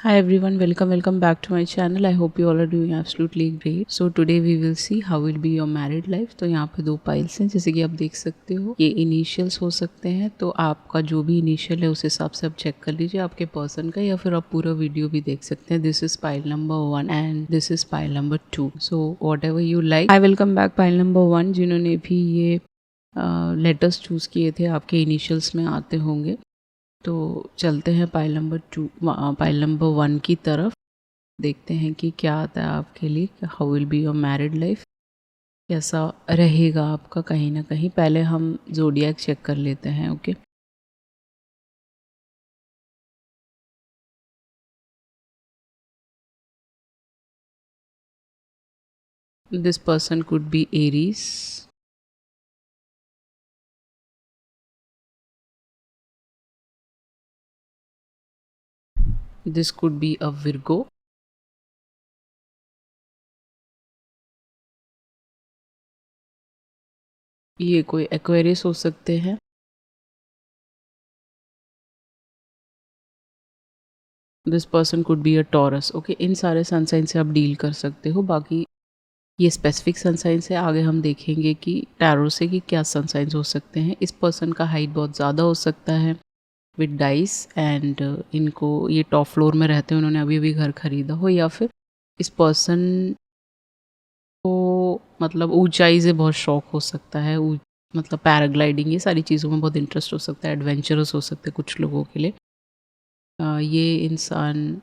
Hi everyone, welcome back to my channel. I hope you all are doing absolutely great. So today we will see how will be your married life. तो यहाँ पे 2 piles हैं, जैसे कि आप देख सकते हो ये इनिशियल्स हो सकते हैं। तो आपका जो भी इनिशियल है उस हिसाब से आप चेक कर लीजिए आपके पर्सन का, या फिर आप पूरा वीडियो भी देख सकते हैं। This is pile number 1 and this is pile number 2. So what ever you like. I welcome back pile number 1 जिन्होंने भी ये लेटर्स चूज़ किए थे आपके इनिशियल्स में आते होंगे। तो चलते हैं पाइल नंबर 1 की तरफ, देखते हैं कि क्या आता है आपके लिए, how will be your married life, कैसा रहेगा आपका कहीं ना कहीं। पहले हम ज़ोडिएक चेक कर लेते हैं. Okay, this person could be Aries, this could be a Virgo, ये कोई एक्वेरियस हो सकते हैं, this person could be a Taurus. Okay, इन सारे सनसाइन से आप डील कर सकते हो. बाकी ये स्पेसिफिक सनसाइंस है, आगे हम देखेंगे कि टैरो से कि क्या सनसाइंस हो सकते हैं. इस पर्सन का हाइट बहुत ज़्यादा हो सकता है विद डाइस, एंड इनको ये टॉप फ्लोर में रहते हैं, उन्होंने अभी अभी घर खरीदा हो, या फिर इस पर्सन को मतलब ऊंचाई से बहुत शौक हो सकता है, मतलब पैराग्लाइडिंग, ये सारी चीज़ों में बहुत इंटरेस्ट हो सकता है, एडवेंचरस हो सकते हैं कुछ लोगों के लिए. ये इंसान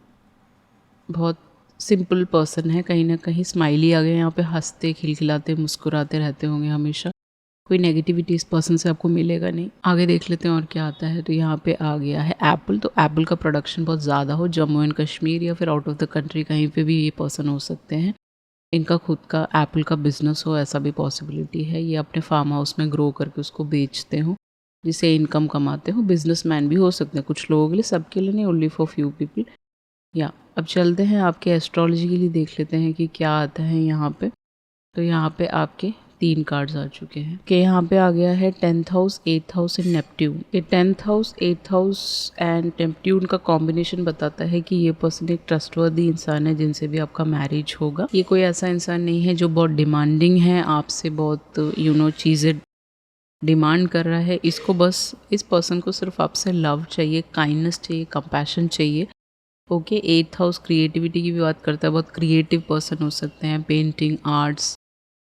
बहुत सिंपल पर्सन है, कहीं ना कहीं स्माइली आ गए यहाँ पे, हंसते खिलखिलाते मुस्कुराते रहते होंगे हमेशा. कोई नेगेटिविटी इस पर्सन से आपको मिलेगा नहीं. आगे देख लेते हैं और क्या आता है. तो यहाँ पे आ गया है एप्पल. तो एप्पल का प्रोडक्शन बहुत ज़्यादा हो, जम्मू एंड कश्मीर या फिर आउट ऑफ द कंट्री कहीं पे भी ये पर्सन हो सकते हैं. इनका खुद का एप्पल का बिजनेस हो, ऐसा भी पॉसिबिलिटी है. ये अपने फार्म हाउस में ग्रो करके उसको बेचते हो, जिससे इनकम कमाते हो. बिजनेसमैन भी हो सकते हैं कुछ लोगों के लिए, सबके लिए नहीं, ओनली फॉर फ्यू पीपल. या अब चलते हैं आपके एस्ट्रोलॉजी के लिए, देख लेते हैं कि क्या आता है यहाँ पे. तो यहाँ पे आपके 3 कार्ड्स आ चुके हैं कि यहाँ पे आ गया है 10th house, 8th house and Neptune. ये 10th house, 8th house and Neptune का कॉम्बिनेशन बताता है कि ये पर्सन एक ट्रस्टवर्दी इंसान है जिनसे भी आपका मैरिज होगा. ये कोई ऐसा इंसान नहीं है जो बहुत डिमांडिंग है, आपसे बहुत चीज़ें डिमांड कर रहा है. इसको बस, इस पर्सन को सिर्फ आपसे लव चाहिए, काइंडनेस चाहिए, कंपैशन चाहिए. ओके, 8th हाउस क्रिएटिविटी की भी बात करता है. बहुत क्रिएटिव पर्सन हो सकते हैं, पेंटिंग, आर्ट्स,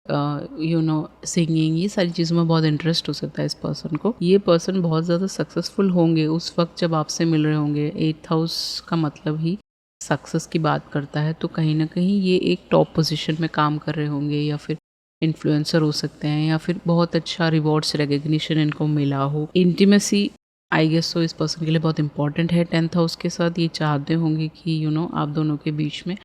सिंगिंग, ये सारी चीज़ों में बहुत इंटरेस्ट हो सकता है इस पर्सन को. ये पर्सन बहुत ज़्यादा सक्सेसफुल होंगे उस वक्त जब आपसे मिल रहे होंगे. 8th हाउस का मतलब ही सक्सेस की बात करता है, तो कहीं ना कहीं ये एक टॉप पोजीशन में काम कर रहे होंगे, या फिर इन्फ्लुएंसर हो सकते हैं, या फिर बहुत अच्छा रिवॉर्ड्स रिकग्निशन इनको मिला हो. इंटीमेसी आई गेस सो इस पर्सन के लिए बहुत इंपॉर्टेंट है 10th हाउस के साथ. ये चाहते होंगे कि आप दोनों के बीच में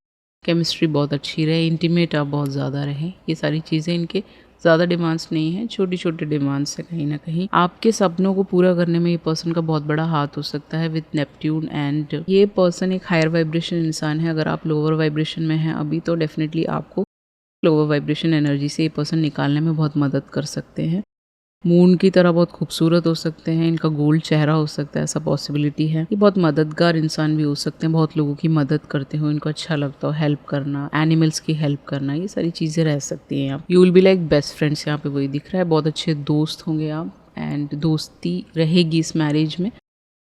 केमिस्ट्री बहुत अच्छी रहे, इंटीमेट आप बहुत ज़्यादा रहें. ये सारी चीज़ें इनके ज़्यादा डिमांड्स नहीं हैं, छोटी छोटी डिमांड्स है. कहीं ना कहीं आपके सपनों को पूरा करने में ये पर्सन का बहुत बड़ा हाथ हो सकता है विद नेपट्यून. एंड ये पर्सन एक हायर वाइब्रेशन इंसान है. अगर आप लोअर वाइब्रेशन में हैं अभी, तो डेफिनेटली आपको लोअर वाइब्रेशन एनर्जी से ये पर्सन निकालने में बहुत मदद कर सकते हैं. मून की तरह बहुत खूबसूरत हो सकते हैं, इनका गोल्ड चेहरा हो सकता है, ऐसा पॉसिबिलिटी है. ये बहुत मददगार इंसान भी हो सकते हैं, बहुत लोगों की मदद करते हो, इनको अच्छा लगता हो हेल्प करना, एनिमल्स की हेल्प करना, ये सारी चीज़ें रह सकती हैं. आप you will be like best friends, यहाँ पे वही दिख रहा है. बहुत अच्छे दोस्त होंगे आप, एंड दोस्ती रहेगी इस मैरिज में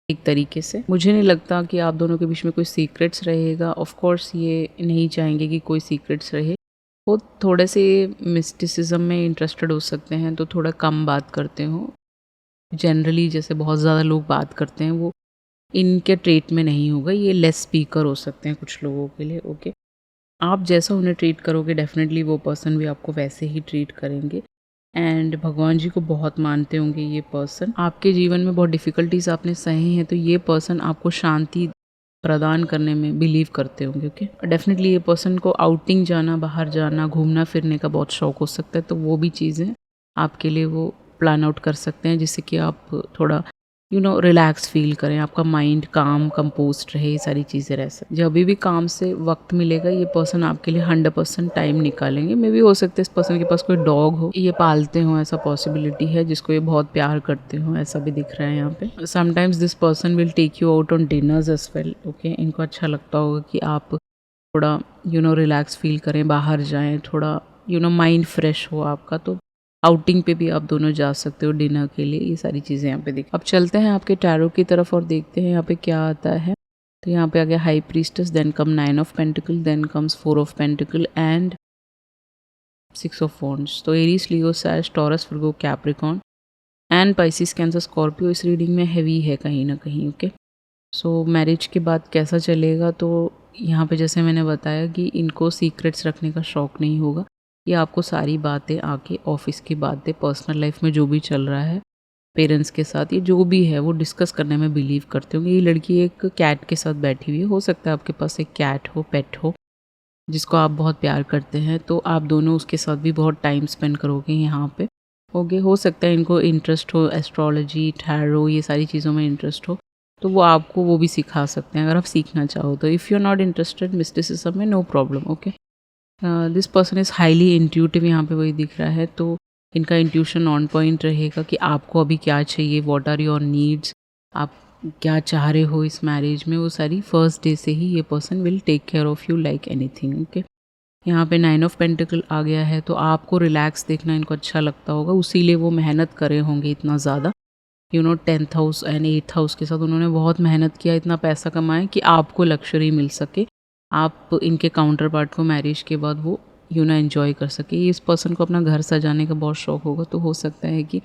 एक तरीके से. मुझे नहीं लगता कि आप दोनों के बीच में कोई सीक्रेट्स रहेगा. ऑफ कोर्स ये नहीं चाहेंगे कि कोई सीक्रेट्स रहे. वो थोड़े से मिस्टिसिज्म में इंटरेस्टेड हो सकते हैं, तो थोड़ा कम बात करते हो. जनरली जैसे बहुत ज़्यादा लोग बात करते हैं, वो इनके ट्रेट में नहीं होगा. ये लेस स्पीकर हो सकते हैं कुछ लोगों के लिए. ओके, आप जैसा उन्हें ट्रीट करोगे डेफिनेटली वो पर्सन भी आपको वैसे ही ट्रीट करेंगे. एंड भगवान जी को बहुत मानते होंगे ये पर्सन. आपके जीवन में बहुत डिफ़िकल्टीज आपने सही हैं, तो ये पर्सन आपको शांति प्रदान करने में बिलीव करते होंगे. ओके, डेफिनेटली ये पर्सन को आउटिंग जाना, बाहर जाना, घूमना फिरने का बहुत शौक हो सकता है, तो वो भी चीज़ें आपके लिए वो प्लान आउट कर सकते हैं, जिससे कि आप थोड़ा रिलैक्स फील करें, आपका माइंड काम कंपोज्ड रहे, ये सारी चीज़ें रह सकती। जब भी काम से वक्त मिलेगा ये पर्सन आपके लिए 100% टाइम निकालेंगे। मे बी हो सकता है इस पर्सन के पास कोई डॉग हो, ये पालते हो, ऐसा पॉसिबिलिटी है, जिसको ये बहुत प्यार करते हो, ऐसा भी दिख रहा है यहाँ पे। Sometimes this person will take you out on dinners as well. Okay, इनको अच्छा लगता होगा कि आप थोड़ा रिलैक्स फील करें, बाहर जाएं, थोड़ा माइंड फ्रेश हो आपका, तो आउटिंग पे भी आप दोनों जा सकते हो डिनर के लिए। ये सारी चीज़ें यहाँ पे दिख। अब चलते हैं आपके टैरो की तरफ और देखते हैं यहाँ पे क्या आता है। तो यहाँ पे आ गया high priestess, then come 9 of pentacle, then comes 4 of pentacle and 6 of wands. तो Aries, Leo, Sag, Taurus, Virgo, Capricorn and Pisces, Cancer, Scorpio इस रीडिंग में हैवी है कहीं ना कहीं। ओके, सो मैरिज के बाद कैसा चलेगा, तो यहाँ पे जैसे मैंने बताया कि इनको सीक्रेट्स रखने का शौक नहीं होगा। ये आपको सारी बातें आके, ऑफिस की बातें, पर्सनल लाइफ में जो भी चल रहा है, पेरेंट्स के साथ, ये जो भी है वो डिस्कस करने में बिलीव करते होंगे। ये लड़की एक कैट के साथ बैठी हुई है। हो सकता है आपके पास एक कैट हो, पेट हो, जिसको आप बहुत प्यार करते हैं, तो आप दोनों उसके साथ भी बहुत टाइम स्पेंड करोगे यहाँ पे। ओके, हो सकता है इनको इंटरेस्ट हो एस्ट्रोलॉजी, टैरो, ये सारी चीज़ों में इंटरेस्ट हो, तो वो आपको वो भी सिखा सकते हैं अगर आप सीखना चाहो तो। If you are not interested mysticism में, no problem. Okay, this person is highly intuitive, यहाँ पे वही दिख रहा है। तो इनका इंट्यूशन ऑन पॉइंट रहेगा कि आपको अभी क्या चाहिए, व्हाट आर योर नीड्स, आप क्या चाह रहे हो इस मैरिज में, वो सारी फर्स्ट डे से ही ये person will take care of you like anything. Okay, यहाँ पे 9 ऑफ पेंटिकल आ गया है, तो आपको रिलैक्स देखना इनको अच्छा लगता होगा, उसीलिए वो मेहनत करे होंगे इतना ज़्यादा। 10th house and 8th house के साथ उन्होंने बहुत मेहनत किया, इतना पैसा कमाया कि आपको लग्जरी मिल सके, आप इनके काउंटर पार्ट को मैरिज के बाद वो एंजॉय कर सके। इस पर्सन को अपना घर सजाने का बहुत शौक होगा, तो हो सकता है कि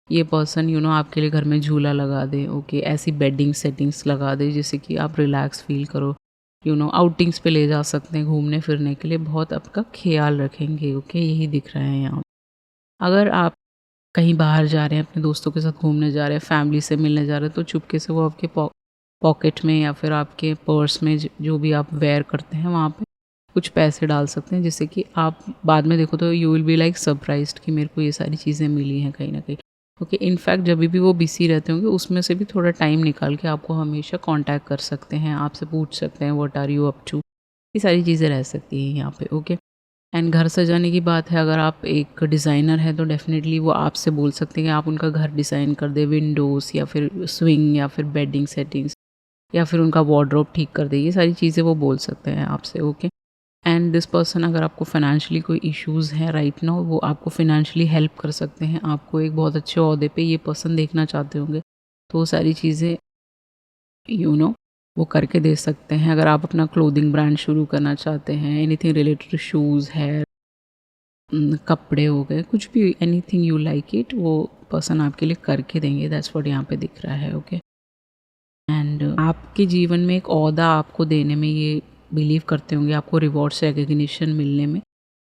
ये पर्सन आपके लिए घर में झूला लगा दे। ओके, ऐसी बेडिंग सेटिंग्स लगा दे जिससे कि आप रिलैक्स फील करो। आउटिंग्स पे ले जा सकते हैं घूमने फिरने के लिए, बहुत आपका ख्याल रखेंगे। ओके, यही दिख रहा है यहाँ। अगर आप कहीं बाहर जा रहे हैं, अपने दोस्तों के साथ घूमने जा रहे हैं, फैमिली से मिलने जा रहे हैं, तो चुपके से वो आपके पॉकेट में या फिर आपके पर्स में जो भी आप वेयर करते हैं वहाँ पे कुछ पैसे डाल सकते हैं, जिससे कि आप बाद में देखो तो you will be like surprised कि मेरे को ये सारी चीज़ें मिली हैं कहीं ना कहीं। ओके, इनफैक्ट जब भी वो बिजी रहते होंगे उसमें से भी थोड़ा टाइम निकाल के आपको हमेशा कांटेक्ट कर सकते हैं, आपसे पूछ सकते हैं what are you up to, ये सारी चीज़ें रह सकती हैं यहाँ पे। ओके, एंड घर सजाने की बात है, अगर आप एक डिज़ाइनर हैं तो डेफ़िनेटली वो आपसे बोल सकते हैं कि आप उनका घर डिज़ाइन कर दें, विंडोज़ या फिर स्विंग या फिर बेडिंग सेटिंग्स या फिर उनका वार्डरोब ठीक कर दे, ये सारी चीज़ें वो बोल सकते हैं आपसे। ओके, एंड दिस पर्सन, अगर आपको फाइनेंशियली कोई इश्यूज़ हैं राइट नाउ, वो आपको फाइनेंशियली हेल्प कर सकते हैं, आपको एक बहुत अच्छे ओहदे पे ये पर्सन देखना चाहते होंगे, तो वो सारी चीज़ें वो करके दे सकते हैं। अगर आप अपना क्लोथिंग ब्रांड शुरू करना चाहते हैं, anything related to shoes, hair, कपड़े हो गए, कुछ भी, एनीथिंग यू लाइक इट, वो पर्सन आपके लिए करके देंगे। दैट्स व्हाट यहाँ पे दिख रहा है। ओके, एंड आपके जीवन में एक ओहदा आपको देने में ये बिलीव करते होंगे, आपको रिवॉर्ड से रिकग्निशन मिलने में,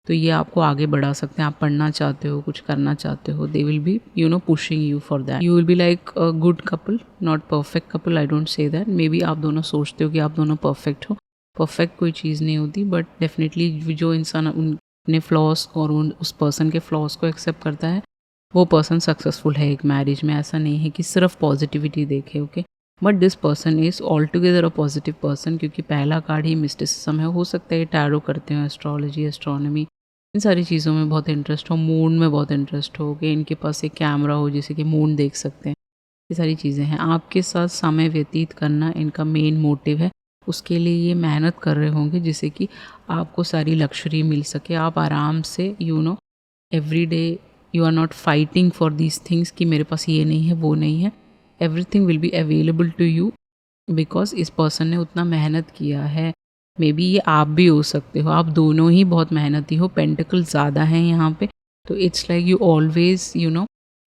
तो ये आपको आगे बढ़ा सकते हैं। आप पढ़ना चाहते हो, कुछ करना चाहते हो, they will be pushing you for that. You will be like a good couple, not perfect couple, I don't say that. May be आप दोनों सोचते हो कि आप दोनों परफेक्ट हो, परफेक्ट कोई चीज़ नहीं होती, बट डेफिनेटली जो इंसान अपने फ्लॉस और उस पर्सन के फ्लॉस को एक्सेप्ट करता है, वो पर्सन सक्सेसफुल है एक मैरिज में। ऐसा नहीं है कि सिर्फ पॉजिटिविटी देखे। Okay, but this person is all together a positive person, क्योंकि पहला कार्ड ही मिस्टिसिज्म है। हो सकता है टैरो करते हो, एस्ट्रोलॉजी, एस्ट्रोनॉमी, इन सारी चीज़ों में बहुत इंटरेस्ट हो, मून में बहुत इंटरेस्ट हो, कि इनके पास एक कैमरा हो जिसे कि मून देख सकते हैं, ये सारी चीज़ें हैं। आपके साथ समय व्यतीत करना इनका मेन मोटिव है, उसके लिए ये मेहनत कर रहे होंगे जिससे कि आपको सारी लग्जरी मिल सके, आप आराम से every day you are not fighting for these things कि मेरे पास ये नहीं है, वो नहीं है। Everything will be available to you because इस पर्सन ने उतना मेहनत किया है। मे बी ये आप भी हो सकते हो, आप दोनों ही बहुत मेहनती हो। पेंटिकल ज़्यादा हैं यहाँ पे, तो it's like you always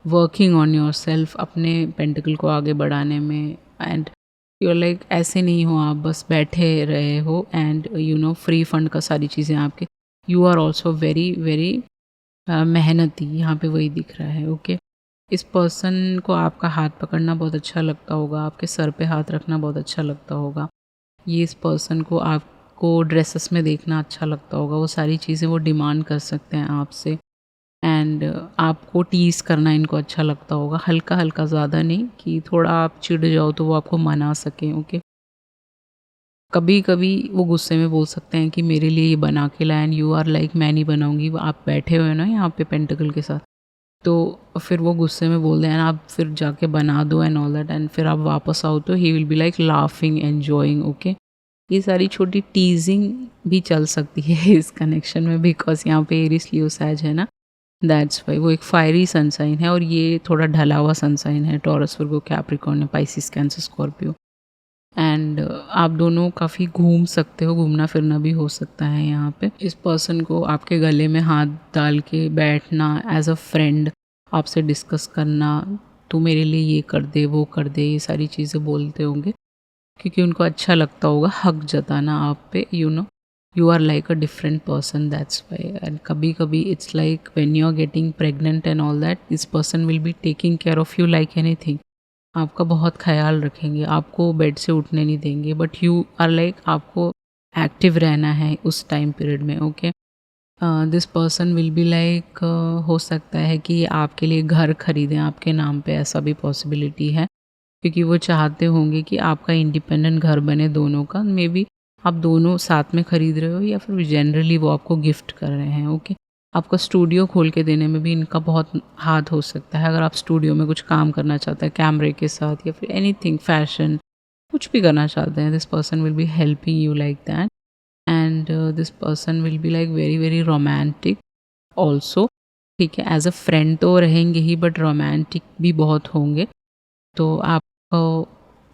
working on your self, अपने पेंटिकल को आगे बढ़ाने में। एंड यू आर लाइक, ऐसे नहीं हो आप बस बैठे रहे हो एंड फ्री फंड का सारी चीज़ें आपके। You are also very very मेहनती, यहाँ पे वही दिख रहा है। ओके, इस पर्सन को आपका हाथ पकड़ना बहुत अच्छा लगता होगा, आपके सर पे हाथ रखना बहुत अच्छा लगता होगा। ये इस पर्सन को आपको ड्रेसेस में देखना अच्छा लगता होगा, वो सारी चीज़ें वो डिमांड कर सकते हैं आपसे। एंड आपको टीज़ करना इनको अच्छा लगता होगा, हल्का हल्का, ज़्यादा नहीं कि थोड़ा आप चिढ़ जाओ तो वो आपको मना सकें। ओके, कभी कभी वो गुस्से में बोल सकते हैं कि मेरे लिए ये बना के लाए एंड यू आर लाइक मैं नहीं बनाऊंगी, आप बैठे हुए हो ना यहाँ पे पेंटिकल के साथ, तो फिर वो गुस्से में बोल दें एंड आप फिर जाके बना दो एंड ऑल दैट, एंड फिर आप वापस आओ तो he will be like laughing enjoying. Okay, ये सारी छोटी टीजिंग भी चल सकती है इस कनेक्शन में, बिकॉज यहाँ पे एरिस लियो सैज है ना, दैट्स वाई वो एक फायरी सनसाइन है और ये थोड़ा ढला हुआ सनसाइन है, टॉरस, वर्गो, कैप्रिकॉर्न है, पाइसिस, कैंसर, स्कॉर्पियो। एंड आप दोनों काफ़ी घूम सकते हो, घूमना फिरना भी हो सकता है यहाँ पे। इस पर्सन को आपके गले में हाथ डाल के बैठना, एज अ फ्रेंड आपसे डिस्कस करना, तू मेरे लिए ये कर दे, वो कर दे, ये सारी चीज़ें बोलते होंगे क्योंकि उनको अच्छा लगता होगा हक जताना आप पे, you are like a different person, that's why. And कभी कभी it's like when you are getting pregnant and all that, this person will be taking care of you like anything, आपका बहुत ख्याल रखेंगे, आपको बेड से उठने नहीं देंगे, बट यू आर लाइक आपको एक्टिव रहना है उस टाइम पीरियड में। Okay, this person will be like, हो सकता है कि आपके लिए घर खरीदें आपके नाम पे, ऐसा भी पॉसिबिलिटी है क्योंकि वो चाहते होंगे कि आपका इंडिपेंडेंट घर बने दोनों का, मे बी आप दोनों साथ में खरीद रहे हो या फिर जनरली वो आपको गिफ्ट कर रहे हैं। ओके, आपका स्टूडियो खोल के देने में भी इनका बहुत हाथ हो सकता है, अगर आप स्टूडियो में कुछ काम करना चाहते हैं कैमरे के साथ या फिर एनीथिंग फैशन, कुछ भी करना चाहते हैं, this person will be helping you like that. And this person will be like very very romantic also, ठीक है, एज अ फ्रेंड तो रहेंगे ही बट रोमांटिक भी बहुत होंगे। तो आपको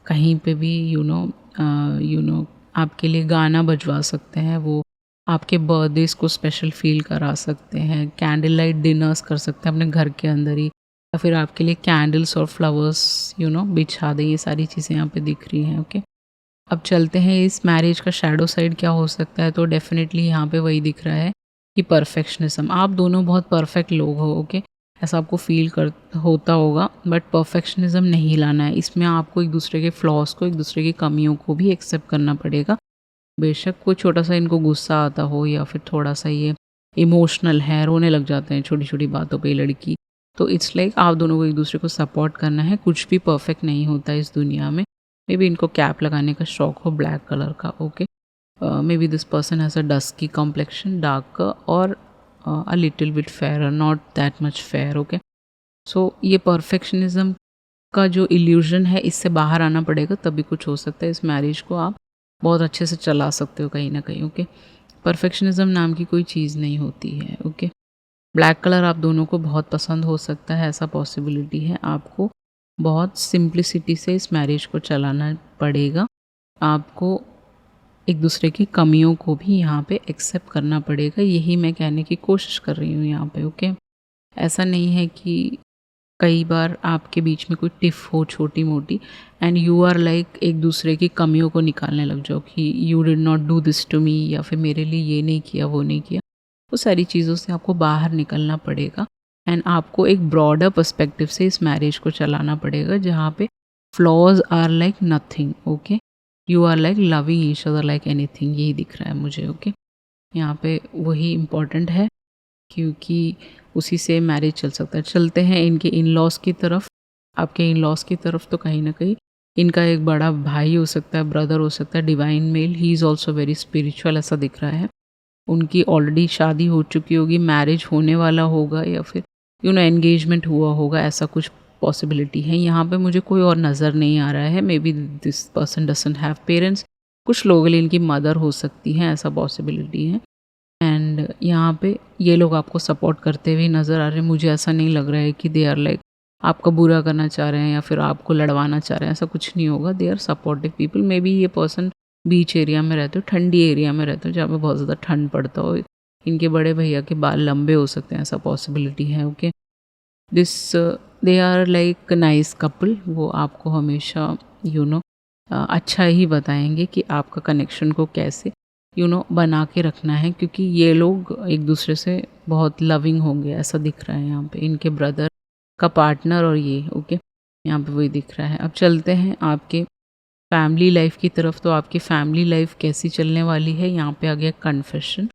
कहीं पे भी यू नो आपके लिए गाना बजवा सकते हैं, वो आपके बर्थडेज को स्पेशल फील करा सकते हैं, कैंडल लाइट डिनर्स कर सकते हैं अपने घर के अंदर ही, या फिर आपके लिए कैंडल्स और फ्लावर्स बिछा दें, ये सारी चीज़ें यहाँ पे दिख रही हैं। ओके, अब चलते हैं इस मैरिज का शैडो साइड क्या हो सकता है। तो डेफिनेटली यहाँ पे वही दिख रहा है कि परफेक्शनिज्म, आप दोनों बहुत परफेक्ट लोग हो। ओके, ऐसा आपको फील कर होता होगा, बट परफेक्शनिज्म नहीं लाना है इसमें, आपको एक दूसरे के फ्लॉज को, एक दूसरे की कमियों को भी एक्सेप्ट करना पड़ेगा। बेशक कोई छोटा सा इनको गुस्सा आता हो या फिर थोड़ा सा ये इमोशनल है, रोने लग जाते हैं छोटी छोटी बातों पे लड़की, तो इट्स लाइक आप दोनों को एक दूसरे को सपोर्ट करना है, कुछ भी परफेक्ट नहीं होता इस दुनिया में। मे बी इनको कैप लगाने का शौक हो ब्लैक कलर का। Okay, may be this person has a dusky complexion, dark और a little bit fairer, not that much fair. Okay, so ये परफेक्शनिज्म का जो इल्यूजन है इससे बाहर आना पड़ेगा, तभी कुछ हो सकता है। इस मैरिज को आप बहुत अच्छे से चला सकते हो कहीं ना कहीं। ओके, परफेक्शनिज्म नाम की कोई चीज़ नहीं होती है। ओके, ब्लैक कलर आप दोनों को बहुत पसंद हो सकता है, ऐसा पॉसिबिलिटी है। आपको बहुत सिंप्लिसिटी से इस मैरिज को चलाना पड़ेगा, आपको एक दूसरे की कमियों को भी यहाँ पे एक्सेप्ट करना पड़ेगा, यही मैं कहने की कोशिश कर रही हूँ यहाँ पे। ओके, ऐसा नहीं है कि कई बार आपके बीच में कोई टिफ हो छोटी मोटी एंड यू आर लाइक एक दूसरे की कमियों को निकालने लग जाओ कि you did not do this to me, या फिर मेरे लिए ये नहीं किया, वो नहीं किया। वो सारी चीज़ों से आपको बाहर निकलना पड़ेगा एंड आपको एक ब्रॉडर पर्सपेक्टिव से इस मैरिज को चलाना पड़ेगा, जहाँ पे flaws are like nothing. Okay, you are like loving each other like anything, यही दिख रहा है मुझे। ओके, यहाँ पे वही इम्पॉर्टेंट है क्योंकि उसी से मैरिज चल सकता है। चलते हैं इनके इन लॉज की तरफ। आपके इन लॉज की तरफ तो कहीं ना कहीं इनका एक बड़ा भाई हो सकता है, ब्रदर हो सकता है, divine male, he is also very spiritual, ऐसा दिख रहा है। उनकी ऑलरेडी शादी हो चुकी होगी, मैरिज होने वाला होगा, या फिर एंगेजमेंट हुआ होगा, ऐसा कुछ पॉसिबिलिटी है। यहाँ पे मुझे कोई और नज़र नहीं आ रहा है। मे be this person doesn't have parents, कुछ लोगों के लिए इनकी मदर हो सकती है, ऐसा पॉसिबिलिटी है। एंड यहाँ पे ये लोग आपको सपोर्ट करते हुए नज़र आ रहे हैं। मुझे ऐसा नहीं लग रहा है कि दे आर लाइक आपका बुरा करना चाह रहे हैं या फिर आपको लड़वाना चाह रहे हैं, ऐसा कुछ नहीं होगा। They are supportive people. Maybe ये पर्सन बीच एरिया में रहते हो, ठंडी एरिया में रहते हो, जहाँ पे बहुत ज़्यादा ठंड पड़ता हो। इनके बड़े भैया के बाल लंबे हो सकते हैं, ऐसा पॉसिबिलिटी है। Okay, this they are like nice couple. वो आपको हमेशा अच्छा ही बताएंगे कि आपका कनेक्शन को कैसे बना के रखना है, क्योंकि ये लोग एक दूसरे से बहुत लविंग होंगे, ऐसा दिख रहा है यहाँ पे। इनके ब्रदर का पार्टनर और ये। ओके, यहाँ पे वही दिख रहा है। अब चलते हैं आपके फैमिली लाइफ की तरफ। तो आपकी फैमिली लाइफ कैसी चलने वाली है, यहाँ पे आ गया confession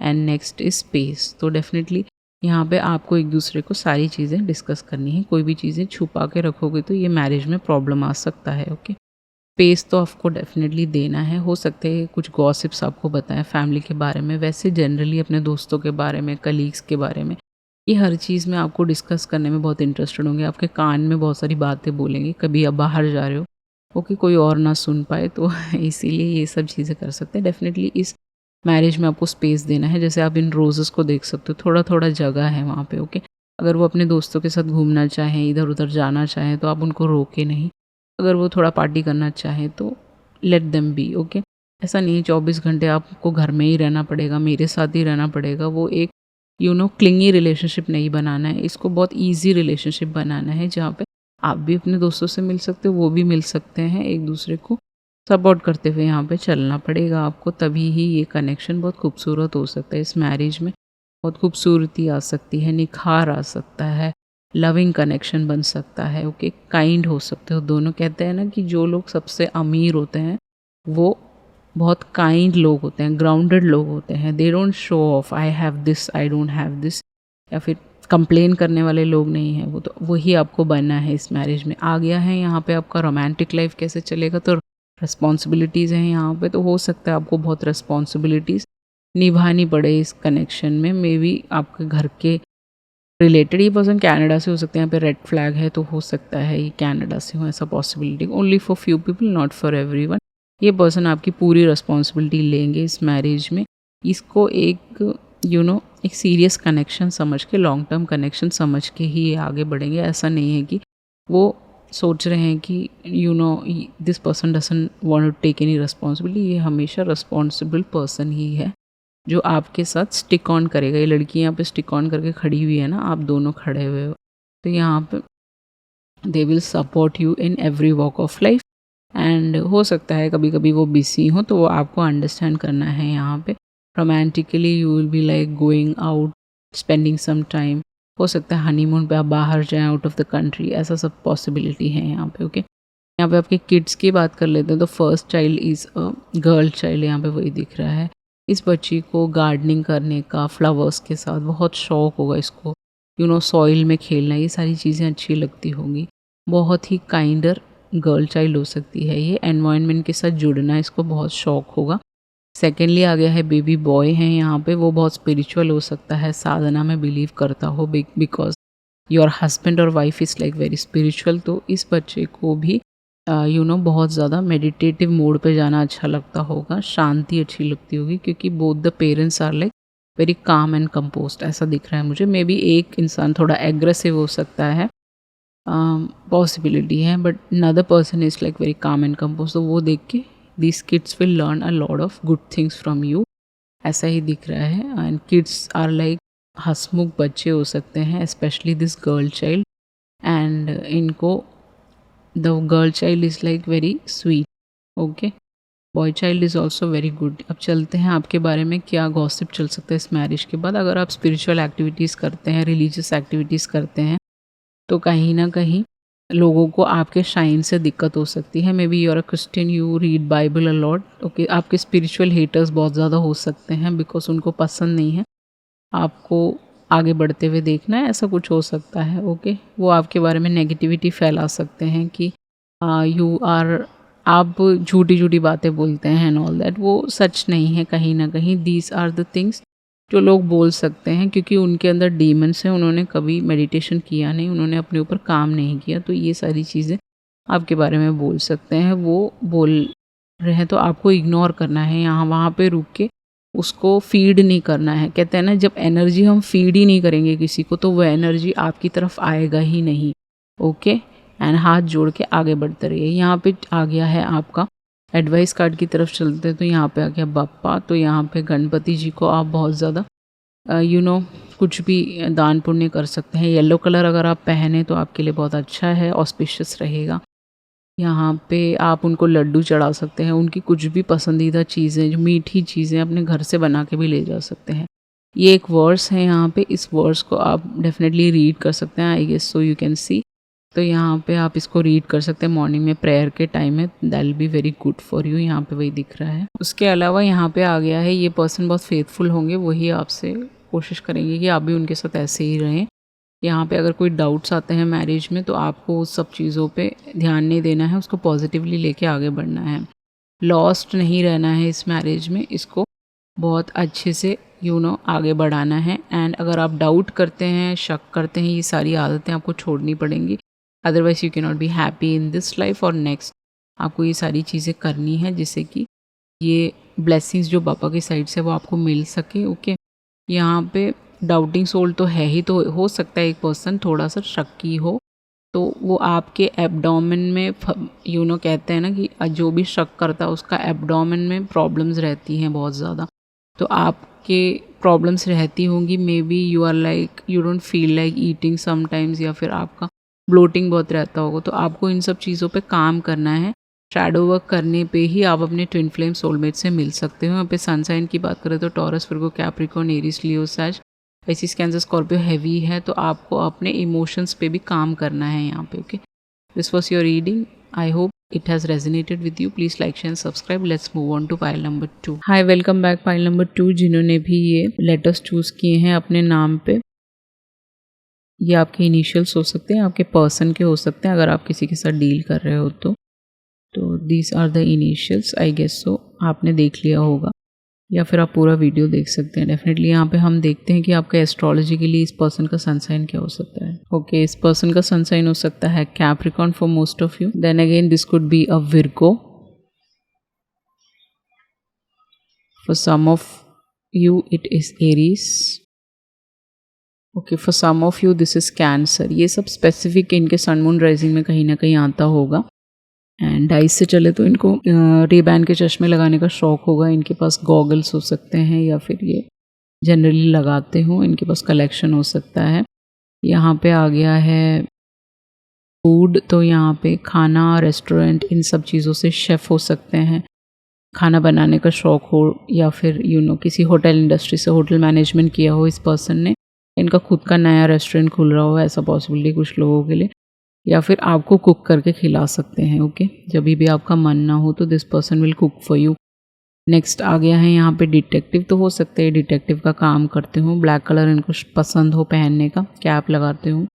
and next is space. तो डेफिनेटली यहाँ पे आपको एक दूसरे को सारी चीज़ें डिस्कस करनी है। कोई भी चीज़ें छुपा के रखोगे तो ये मैरिज में प्रॉब्लम आ सकता है। ओके, स्पेस तो आपको डेफिनेटली देना है। हो सकता है कुछ गॉसिप्स आपको बताएं फैमिली के बारे में, वैसे जनरली अपने दोस्तों के बारे में, कलीग्स के बारे में, ये हर चीज़ में आपको डिस्कस करने में बहुत इंटरेस्टेड होंगे। आपके कान में बहुत सारी बातें बोलेंगे, कभी आप बाहर जा रहे हो, ओके, कोई और ना सुन पाए, तो इसीलिए ये सब चीज़ें कर सकते हैं। डेफिनेटली इस मैरिज में आपको स्पेस देना है। जैसे आप इन रोज़ेस को देख सकते हो, थोड़ा थोड़ा जगह है वहाँ पे। ओके, अगर वो अपने दोस्तों के साथ घूमना चाहें, इधर उधर जाना चाहें, तो आप उनको रोके नहीं। अगर वो थोड़ा पार्टी करना चाहें तो लेट देम बी। ओके, ऐसा नहीं है 24 घंटे आपको घर में ही रहना पड़ेगा, मेरे साथ ही रहना पड़ेगा। वो एक क्लिंगी रिलेशनशिप नहीं बनाना है, इसको बहुत ईजी रिलेशनशिप बनाना है, जहाँ पे आप भी अपने दोस्तों से मिल सकते हो, वो भी मिल सकते हैं। एक दूसरे को सपोर्ट करते हुए यहाँ पे चलना पड़ेगा आपको, तभी ही ये कनेक्शन बहुत खूबसूरत हो सकता है। इस मैरिज में बहुत खूबसूरती आ सकती है, निखार आ सकता है, लविंग कनेक्शन बन सकता है। ओके, काइंड हो सकते हो दोनों। कहते हैं ना कि जो लोग सबसे अमीर होते हैं वो बहुत काइंड लोग होते हैं, ग्राउंडेड लोग होते हैं। They don't show off I have this, I don't have this, या फिर कंप्लेन करने वाले लोग नहीं हैं। वो तो वही आपको बनना है इस मैरिज में। आ गया है यहाँ पे आपका रोमांटिक लाइफ कैसे चलेगा, तो रिस्पॉन्सिबिलिटीज़ हैं यहाँ पे, तो हो सकता है आपको बहुत रिस्पॉन्सिबिलिटीज़ निभानी पड़े इस कनेक्शन में। मे बी आपके घर के रिलेटेड ये पर्सन कनाडा से हो सकते हैं। यहाँ पे रेड फ्लैग है, तो हो सकता है ये कनाडा से हो, ऐसा possibility. Only for few people, not for everyone. ये पर्सन आपकी पूरी रिस्पॉन्सिबिलिटी लेंगे इस मैरिज में। इसको एक एक सीरियस कनेक्शन समझ के, लॉन्ग टर्म कनेक्शन समझ के ही ये आगे बढ़ेंगे। ऐसा नहीं है कि वो सोच रहे हैं कि this person doesn't want to take any responsibility. ये हमेशा रिस्पॉन्सिबल पर्सन ही है जो आपके साथ स्टिक ऑन करेगा। ये लड़की यहाँ पे स्टिक ऑन करके खड़ी हुई है ना, आप दोनों खड़े हुए हो, तो यहाँ पे they will support you in every walk of life. And हो सकता है कभी कभी वो बिजी हो, तो वो आपको अंडरस्टैंड करना है। यहाँ पे romantically you will be like going out, spending some time. हो सकता है हनीमून पे आप बाहर जाएं, आउट ऑफ द कंट्री, ऐसा सब पॉसिबिलिटी है यहाँ पे। ओके, यहाँ पे आपके किड्स की बात कर लेते हैं, तो first child is a girl child, यहाँ पे वही दिख रहा है। इस बच्ची को गार्डनिंग करने का, फ्लावर्स के साथ बहुत शौक होगा इसको। सॉइल में खेलना, ये सारी चीज़ें अच्छी लगती होंगी। बहुत ही काइंडर गर्ल चाइल्ड हो सकती है ये। एनवायरनमेंट के साथ जुड़ना इसको बहुत शौक होगा। सेकेंडली आ गया है बेबी बॉय है यहाँ पे। वो बहुत स्पिरिचुअल हो सकता है, साधना में बिलीव करता हो, बिकॉज योर हस्बैंड और wife is like very spiritual. तो इस बच्चे को भी बहुत ज़्यादा मेडिटेटिव मोड पे जाना अच्छा लगता होगा, शांति अच्छी लगती होगी, क्योंकि both the parents are like very calm and composed, ऐसा दिख रहा है मुझे। मे बी एक इंसान थोड़ा एग्रेसिव हो सकता है, पॉसिबिलिटी है, but another person is like very calm and composed. तो वो देख के this kids will learn a lot of good things from you, ऐसा ही दिख रहा है। एंड किड्स आर लाइक हंसमुख बच्चे हो सकते हैं, specially this girl child. And इनको the girl child is like very sweet. Okay, boy child is also very good. अब चलते हैं आपके बारे में क्या गॉसिप चल सकता है इस मैरिज के बाद। अगर आप स्पिरिचुअल एक्टिविटीज़ करते हैं, रिलीजियस एक्टिविटीज़ करते हैं, तो कहीं ना कहीं लोगों को आपके शाइन से दिक्कत हो सकती है। Maybe you are a Christian, you read Bible a lot. Okay, आपके स्पिरिचुअल हेटर्स बहुत ज़्यादा हो सकते हैं, बिकॉज उनको पसंद नहीं है आपको आगे बढ़ते हुए देखना है, ऐसा कुछ हो सकता है। ओके, वो आपके बारे में नेगेटिविटी फैला सकते हैं कि आप झूठी झूठी बातें बोलते हैं एंड ऑल दैट। वो सच नहीं है कहीं ना कहीं। दीज आर द थिंग्स जो लोग बोल सकते हैं, क्योंकि उनके अंदर डीमंस हैं, उन्होंने कभी मेडिटेशन किया नहीं, उन्होंने अपने ऊपर काम नहीं किया, तो ये सारी चीज़ें आपके बारे में बोल सकते हैं। वो बोल रहे हैं तो आपको इग्नोर करना है, यहाँ वहाँ पे रुक के उसको फीड नहीं करना है। कहते हैं ना, जब एनर्जी हम फीड ही नहीं करेंगे किसी को, तो वह एनर्जी आपकी तरफ आएगा ही नहीं। ओके, एंड हाथ जोड़ के आगे बढ़ते रहिए। यहाँ पे आ गया है आपका एडवाइस कार्ड की तरफ चलते हैं, तो यहाँ पे आ गया बप्पा। तो यहाँ पे गणपति जी को आप बहुत ज़्यादा कुछ भी दान पुण्य कर सकते हैं। येलो कलर अगर आप पहने तो आपके लिए बहुत अच्छा है, ऑस्पिशियस रहेगा। यहाँ पे आप उनको लड्डू चढ़ा सकते हैं, उनकी कुछ भी पसंदीदा चीज़ें, जो मीठी चीज़ें अपने घर से बना के भी ले जा सकते हैं। ये एक वर्स है यहाँ पे, इस वर्स को आप डेफिनेटली रीड कर सकते हैं, I guess so you can see. तो यहाँ पे आप इसको रीड कर सकते हैं मॉर्निंग में, प्रेयर के टाइम में, that will be very good for you. यहाँ पे वही दिख रहा है। उसके अलावा यहाँ पे आ गया है, ये पर्सन बहुत फेथफुल होंगे, वही आपसे कोशिश करेंगे कि आप भी उनके साथ ऐसे ही रहें। यहाँ पे अगर कोई डाउट्स आते हैं मैरिज में तो आपको उस सब चीज़ों पे ध्यान नहीं देना है, उसको पॉजिटिवली लेके आगे बढ़ना है। लॉस्ट नहीं रहना है इस मैरिज में, इसको बहुत अच्छे से आगे बढ़ाना है। एंड अगर आप डाउट करते हैं, शक करते हैं, ये सारी आदतें आपको छोड़नी पड़ेंगी, otherwise you can not be happy in this life और नेक्स्ट। आपको ये सारी चीज़ें करनी है जिससे कि ये ब्लेसिंग्स जो पापा की साइड से वो आपको मिल सके। ओके, यहाँ पे डाउटिंग सोल तो है ही, तो हो सकता है एक पर्सन थोड़ा सा शक्की हो, तो वो आपके एब्डोमेन में कहते हैं ना कि जो भी शक करता है उसका एब्डोमेन में प्रॉब्लम्स रहती हैं बहुत ज़्यादा, तो आपके प्रॉब्लम्स रहती होंगी। Maybe you are like you don't feel like eating sometimes, या फिर आपका ब्लोटिंग बहुत रहता होगा, तो आपको इन सब चीज़ों पे काम करना है। शैडो वर्क करने पे ही आप अपने ट्विन फ्लेम सोलमेट से मिल सकते हो। यहाँ पे सनसाइन की बात करें तो taurus, Virgo, Capricorn, Aries, Leo, सैज, पाइसेस, कैंसर, स्कॉर्पियो हैवी है, तो आपको अपने इमोशंस पे भी काम करना है यहाँ पे। Okay, this was your reading, I hope it has resonated with you. Please like, share and subscribe. Let's move on to pile number 2. Hi, welcome back. pile number 2 जिन्होंने भी ये लेटर्स चूज किए हैं अपने नाम पे, ये आपके इनिशियल्स हो सकते हैं, आपके पर्सन के हो सकते हैं अगर आप किसी के साथ डील कर रहे हो तो these are the initials, I guess so आपने देख लिया होगा या फिर आप पूरा वीडियो देख सकते हैं। डेफिनेटली यहाँ पे हम देखते हैं कि आपका एस्ट्रोलॉजी के लिए इस पर्सन का सनसाइन क्या हो सकता है। ओके, इस पर्सन का सनसाइन हो सकता है Capricorn for most of you, then again this could be a Virgo, for some of you it is Aries, okay, for some of you this is Cancer. ये सब स्पेसिफिक इनके sun moon rising में कहीं ना कहीं आता होगा। And dice से चले तो इनको रेबैन के चश्मे लगाने का शौक होगा, इनके पास गॉगल्स हो सकते हैं या फिर ये जनरली लगाते हो, इनके पास कलेक्शन हो सकता है। यहाँ पे आ गया है फूड, तो यहाँ पे खाना, रेस्टोरेंट, इन सब चीज़ों से शेफ़ हो सकते हैं, खाना बनाने का शौक हो, या फिर किसी होटल इंडस्ट्री से होटल मैनेजमेंट किया हो इस पर्सन ने, इनका खुद का नया रेस्टोरेंट खुल रहा हो, ऐसा पॉसिबिलिटी कुछ लोगों के लिए, या फिर आपको कुक करके खिला सकते हैं। ओके, जब भी आपका मन ना हो तो this person will cook for you. Next आ गया है यहाँ पे डिटेक्टिव, तो हो सकता है डिटेक्टिव का काम करते हो, ब्लैक कलर इनको पसंद हो पहनने का, कैप लगाते हो,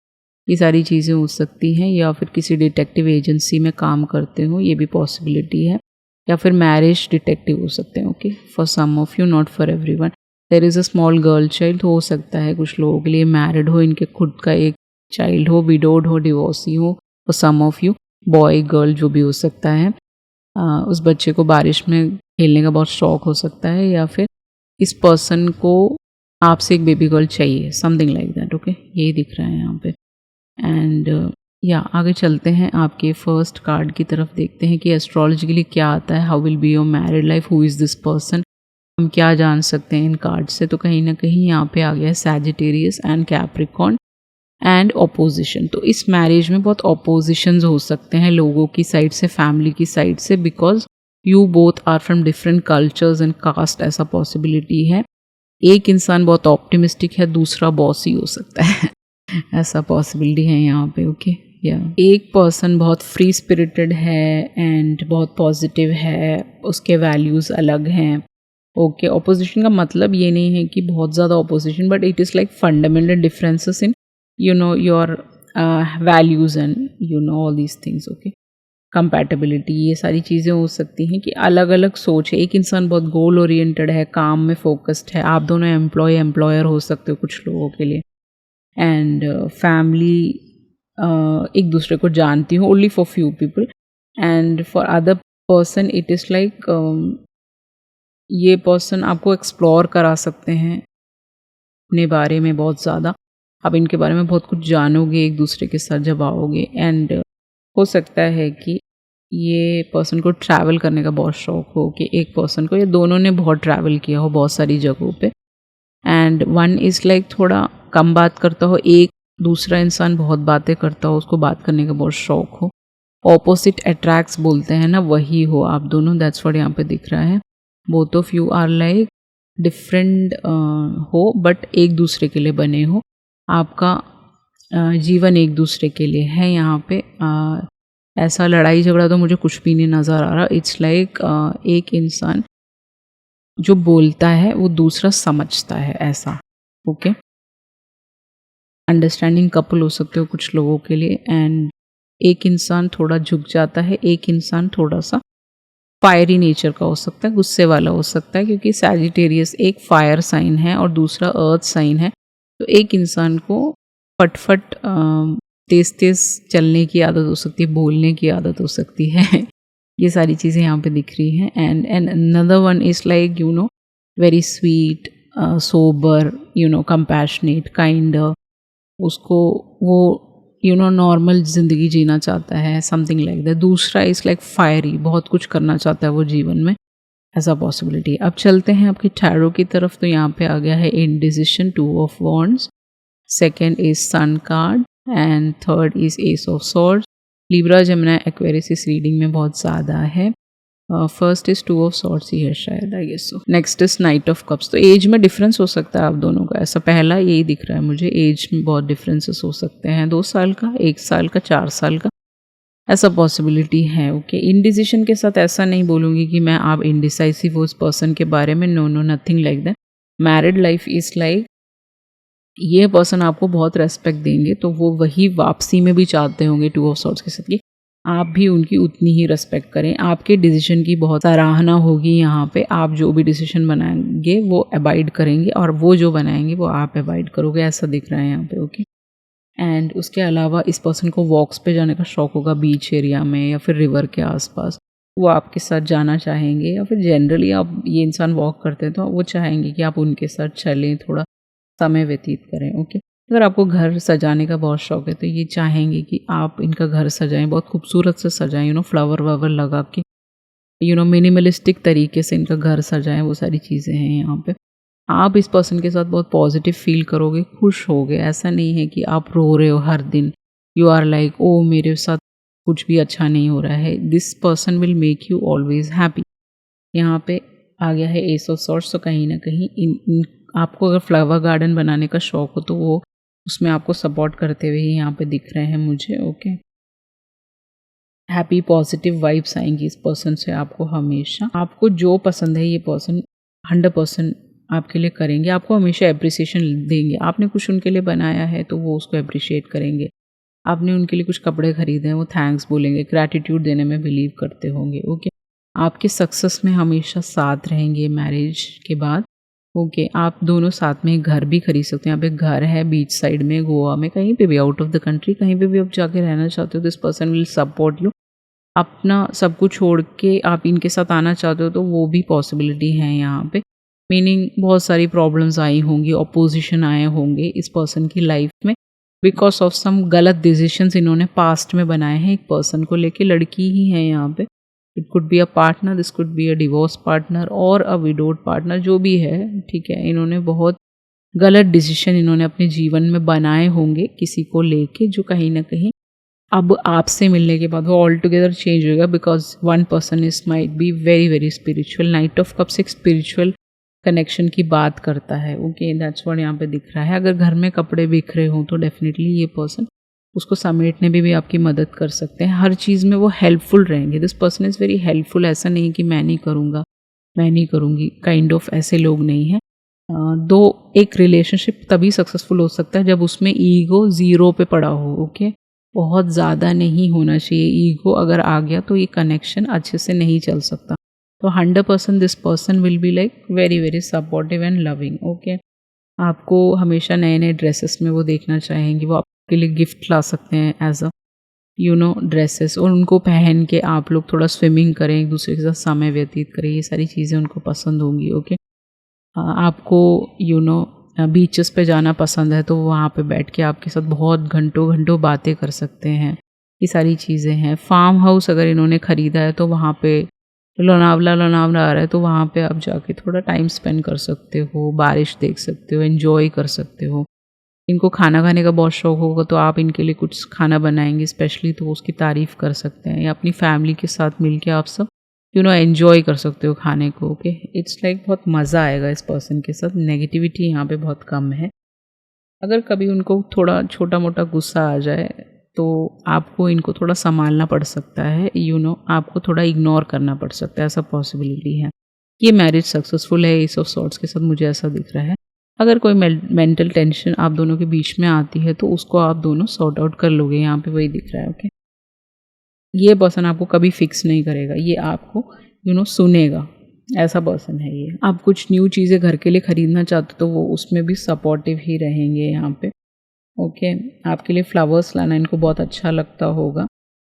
ये सारी चीज़ें हो सकती हैं, या फिर किसी डिटेक्टिव एजेंसी में काम करते हो, ये भी पॉसिबिलिटी है, या फिर मैरिज डिटेक्टिव हो सकते हैं। Okay, for some of you, not for everyone. There is a small girl child, हो सकता है कुछ लोगों के लिए मैरिड हो, इनके खुद का एक चाइल्ड हो, विडोड हो, डिवोर्सी हो, for some of you boy girl जो भी हो सकता है। उस बच्चे को बारिश में खेलने का बहुत शौक हो सकता है, या फिर इस पर्सन को आपसे एक बेबी गर्ल चाहिए, समथिंग लाइक दैट। ओके, यही दिख रहा है यहाँ पे। एंड आगे चलते हैं, आपके फर्स्ट कार्ड की तरफ देखते हैं कि एस्ट्रोलॉजिकली क्या आता है। How will be your married life, who is this person, हम क्या जान सकते हैं इन कार्ड से। तो कहीं ना कहीं यहाँ पे आ गया है Sagittarius and Capricorn and opposition. तो इस मैरिज में बहुत ऑपोजिशंस हो सकते हैं लोगों की साइड से, फैमिली की साइड से, because you both are from different cultures and caste, ऐसा पॉसिबिलिटी है। एक इंसान बहुत ऑप्टिमिस्टिक है, दूसरा बॉस ही हो सकता है ऐसा पॉसिबिलिटी है यहाँ पे। ओके, एक पर्सन बहुत फ्री स्पिरिटेड है एंड बहुत पॉजिटिव है, उसके वैल्यूज़ अलग हैं। ओके, ऑपोजिशन का मतलब ये नहीं है कि बहुत ज़्यादा opposition, but it is like fundamental differences in your values and all these things. Okay, compatibility, ये सारी चीज़ें हो सकती हैं कि अलग अलग सोच है। एक इंसान बहुत गोल ओरिएंटेड है, काम में फोकस्ड है, आप दोनों एम्प्लॉयर हो सकते हो कुछ लोगों के लिए। एंड फैमिली एक दूसरे को जानती हो, only for few people, and for other person it is like ये पर्सन आपको एक्सप्लोर करा सकते हैं अपने बारे में बहुत ज़्यादा, आप इनके बारे में बहुत कुछ जानोगे एक दूसरे के साथ जब आओगे। एंड हो सकता है कि ये पर्सन को ट्रैवल करने का बहुत शौक हो, कि एक पर्सन को या दोनों ने बहुत ट्रैवल किया हो बहुत सारी जगहों पे, एंड वन इज़ लाइक थोड़ा कम बात करता हो, एक दूसरा इंसान बहुत बातें करता हो, उसको बात करने का बहुत शौक हो। ऑपोजिट अट्रैक्ट्स बोलते हैं ना, वही हो आप दोनों, दैट्स व्हाट यहाँ पे दिख रहा है। Both of you are like different हो, बट एक दूसरे के लिए बने हो, आपका जीवन एक दूसरे के लिए है। यहाँ पे ऐसा लड़ाई झगड़ा तो मुझे कुछ भी नहीं नज़र आ रहा। इट्स लाइक एक इंसान जो बोलता है वो दूसरा समझता है, ऐसा ओके। अंडरस्टैंडिंग कपल हो सकते हो कुछ लोगों के लिए, एंड एक इंसान थोड़ा झुक जाता है, एक इंसान थोड़ा सा फायरी नेचर का हो सकता है, गुस्से वाला हो सकता है, क्योंकि सैजिटेरियस एक फायर साइन है और दूसरा अर्थ साइन है। तो एक इंसान को फटफट तेज तेज चलने की आदत हो सकती है, बोलने की आदत हो सकती है। ये सारी चीज़ें यहाँ पे दिख रही हैं। And another one is like very sweet, sober, compassionate, kind. उसको वो नॉर्मल ज़िंदगी जीना चाहता है, समथिंग लाइक दैट। दूसरा इज़ लाइक फायरी, बहुत कुछ करना चाहता है वो जीवन में, ऐसा पॉसिबिलिटी। अब चलते हैं आपकी टैरो की तरफ। तो यहाँ पे आ गया है indecision, 2 of wands, second is sun card, and third is ace of swords. Libra, Gemini, Aquarius इस रीडिंग में बहुत ज़्यादा है। फर्स्ट इज 2 ऑफ सॉर्ड्स ही है शायद, I guess so. Next is knight of cups. तो एज में डिफरेंस हो सकता है आप दोनों का, ऐसा पहला यही दिख रहा है मुझे। एज में बहुत डिफरेंसेस हो सकते हैं, 2 साल का, 1 साल का, 4 साल का, ऐसा पॉसिबिलिटी है। ओके, इनडिसीजन के साथ ऐसा नहीं बोलूँगी कि मैं आप इनडिसाइसिव हो उस पर्सन के बारे में, no no, nothing like that. Married life is like, ये पर्सन आपको बहुत रेस्पेक्ट देंगे, तो वो वही वापसी में भी चाहते होंगे 2 ऑफ सॉर्ड्स के साथ कि आप भी उनकी उतनी ही रेस्पेक्ट करें। आपके डिसीजन की बहुत सराहना होगी यहाँ पे। आप जो भी डिसीजन बनाएंगे वो अबाइड करेंगे, और वो जो बनाएंगे वो आप अबाइड करोगे, ऐसा दिख रहा है यहाँ पे। ओके, एंड उसके अलावा इस पर्सन को वॉक्स पे जाने का शौक होगा, बीच एरिया में या फिर रिवर के आसपास। वो आपके साथ जाना चाहेंगे, या फिर जनरली आप ये इंसान वॉक करते हैं तो वो चाहेंगे कि आप उनके साथ चलें, थोड़ा समय व्यतीत करें। ओके, अगर आपको घर सजाने का बहुत शौक है तो ये चाहेंगे कि आप इनका घर सजाएं, बहुत खूबसूरत से सजाएं, फ्लावर वावर लगा के, मिनिमलिस्टिक तरीके से इनका घर सजाएं। वो सारी चीज़ें हैं यहाँ पे। आप इस पर्सन के साथ बहुत पॉजिटिव फील करोगे, खुश होगे। ऐसा नहीं है कि आप रो रहे हो हर दिन, यू आर लाइक ओ मेरे साथ कुछ भी अच्छा नहीं हो रहा है। This person will make you always happy. यहाँ पे आ गया है एस ऑफ सॉर्ड्स। तो कहीं ना कहीं आपको अगर फ्लावर गार्डन बनाने का शौक हो तो वो उसमें आपको सपोर्ट करते हुए ही यहाँ पे दिख रहे हैं मुझे। ओके, हैप्पी पॉजिटिव वाइब्स आएंगी इस पर्सन से आपको हमेशा। आपको जो पसंद है ये पर्सन 100% आपके लिए करेंगे, आपको हमेशा अप्रिसिएशन देंगे। आपने कुछ उनके लिए बनाया है तो वो उसको अप्रिशिएट करेंगे। आपने उनके लिए कुछ कपड़े खरीदे हैं, वो थैंक्स बोलेंगे, ग्रैटिट्यूड देने में बिलीव करते होंगे। ओके, आपके सक्सेस में हमेशा साथ रहेंगे मैरिज के बाद। ओके, आप दोनों साथ में घर भी खरीद सकते हैं। यहाँ पे घर है बीच साइड में, गोवा में, कहीं पे भी, आउट ऑफ द कंट्री, कहीं पे भी आप जाके रहना चाहते हो तो this person will support you. अपना सब कुछ छोड़ के आप इनके साथ आना चाहते हो तो वो भी पॉसिबिलिटी है यहाँ पे। मीनिंग बहुत सारी प्रॉब्लम्स आई होंगी, ऑपोजिशन आए होंगे इस पर्सन की लाइफ में, बिकॉज ऑफ सम गलत डिसीजंस इन्होंने पास्ट में बनाए हैं एक पर्सन को लेके। लड़की ही है यहाँ पे, it could be a partner, this could be a divorce partner और अ विडोड पार्टनर, जो भी है, ठीक है। इन्होंने बहुत गलत डिसीजन इन्होंने अपने जीवन में बनाए होंगे किसी को लेके, जो कहीं ना कहीं अब आपसे मिलने के बाद वो ऑल टुगेदर चेंज होगा, because one person is might be very very spiritual. Night of cups एक स्पिरिचुअल कनेक्शन की बात करता है। ओके, दैट्स व्हाट यहाँ पे दिख रहा है। अगर घर में कपड़े बिखरे हों तो डेफिनेटली ये पर्सन उसको समेटने में भी आपकी मदद कर सकते हैं। हर चीज़ में वो हेल्पफुल रहेंगे। This person is very helpful. ऐसा नहीं कि मैं नहीं करूँगा, मैं नहीं करूँगी, काइंड ऑफ ऐसे लोग नहीं हैं। दो एक रिलेशनशिप तभी सक्सेसफुल हो सकता है जब उसमें ईगो ज़ीरो पे पड़ा हो। ओके, बहुत ज़्यादा नहीं होना चाहिए। ईगो अगर आ गया तो ये कनेक्शन अच्छे से नहीं चल सकता। तो 100% this person will be like very very supportive and loving. Okay, आपको हमेशा नए नए ड्रेसेस में वो देखना चाहेंगे। वो आपके लिए गिफ्ट ला सकते हैं एज अ ड्रेसेस, और उनको पहन के आप लोग थोड़ा स्विमिंग करें, एक दूसरे के साथ समय व्यतीत करें। ये सारी चीज़ें उनको पसंद होंगी। ओके, आपको बीचेस पे जाना पसंद है तो वहाँ पे बैठ के आपके साथ बहुत घंटों घंटों बातें कर सकते हैं। ये सारी चीज़ें हैं। फार्म हाउस अगर इन्होंने ख़रीदा है तो वहाँ पे लोनावला आ रहा है तो वहाँ पे आप जाके थोड़ा टाइम स्पेंड कर सकते हो, बारिश देख सकते हो, एंजॉय कर सकते हो। इनको खाना खाने का बहुत शौक होगा तो आप इनके लिए कुछ खाना बनाएंगे स्पेशली, तो उसकी तारीफ़ कर सकते हैं। या अपनी फैमिली के साथ मिल के आप सब एंजॉय कर सकते हो खाने को। ओके, इट्स लाइक बहुत मज़ा आएगा इस पर्सन के साथ। नेगेटिविटी यहाँ पे बहुत कम है। अगर कभी उनको थोड़ा छोटा मोटा गुस्सा आ जाए तो आपको इनको थोड़ा संभालना पड़ सकता है। आपको थोड़ा इग्नोर करना पड़ सकता है, ऐसा पॉसिबिलिटी है। ये मैरिज सक्सेसफुल है एस ऑफ सॉर्ड्स के साथ, मुझे ऐसा दिख रहा है। अगर कोई मेंटल टेंशन आप दोनों के बीच में आती है तो उसको आप दोनों सॉर्ट आउट कर लोगे, यहाँ पे वही दिख रहा है। ओके, ये पर्सन आपको कभी फिक्स नहीं करेगा, ये आपको सुनेगा, ऐसा पर्सन है ये। आप कुछ न्यू चीज़ें घर के लिए खरीदना चाहते हो तो वो उसमें भी सपोर्टिव ही रहेंगे यहाँ पे। ओके, आपके लिए फ्लावर्स लाना इनको बहुत अच्छा लगता होगा।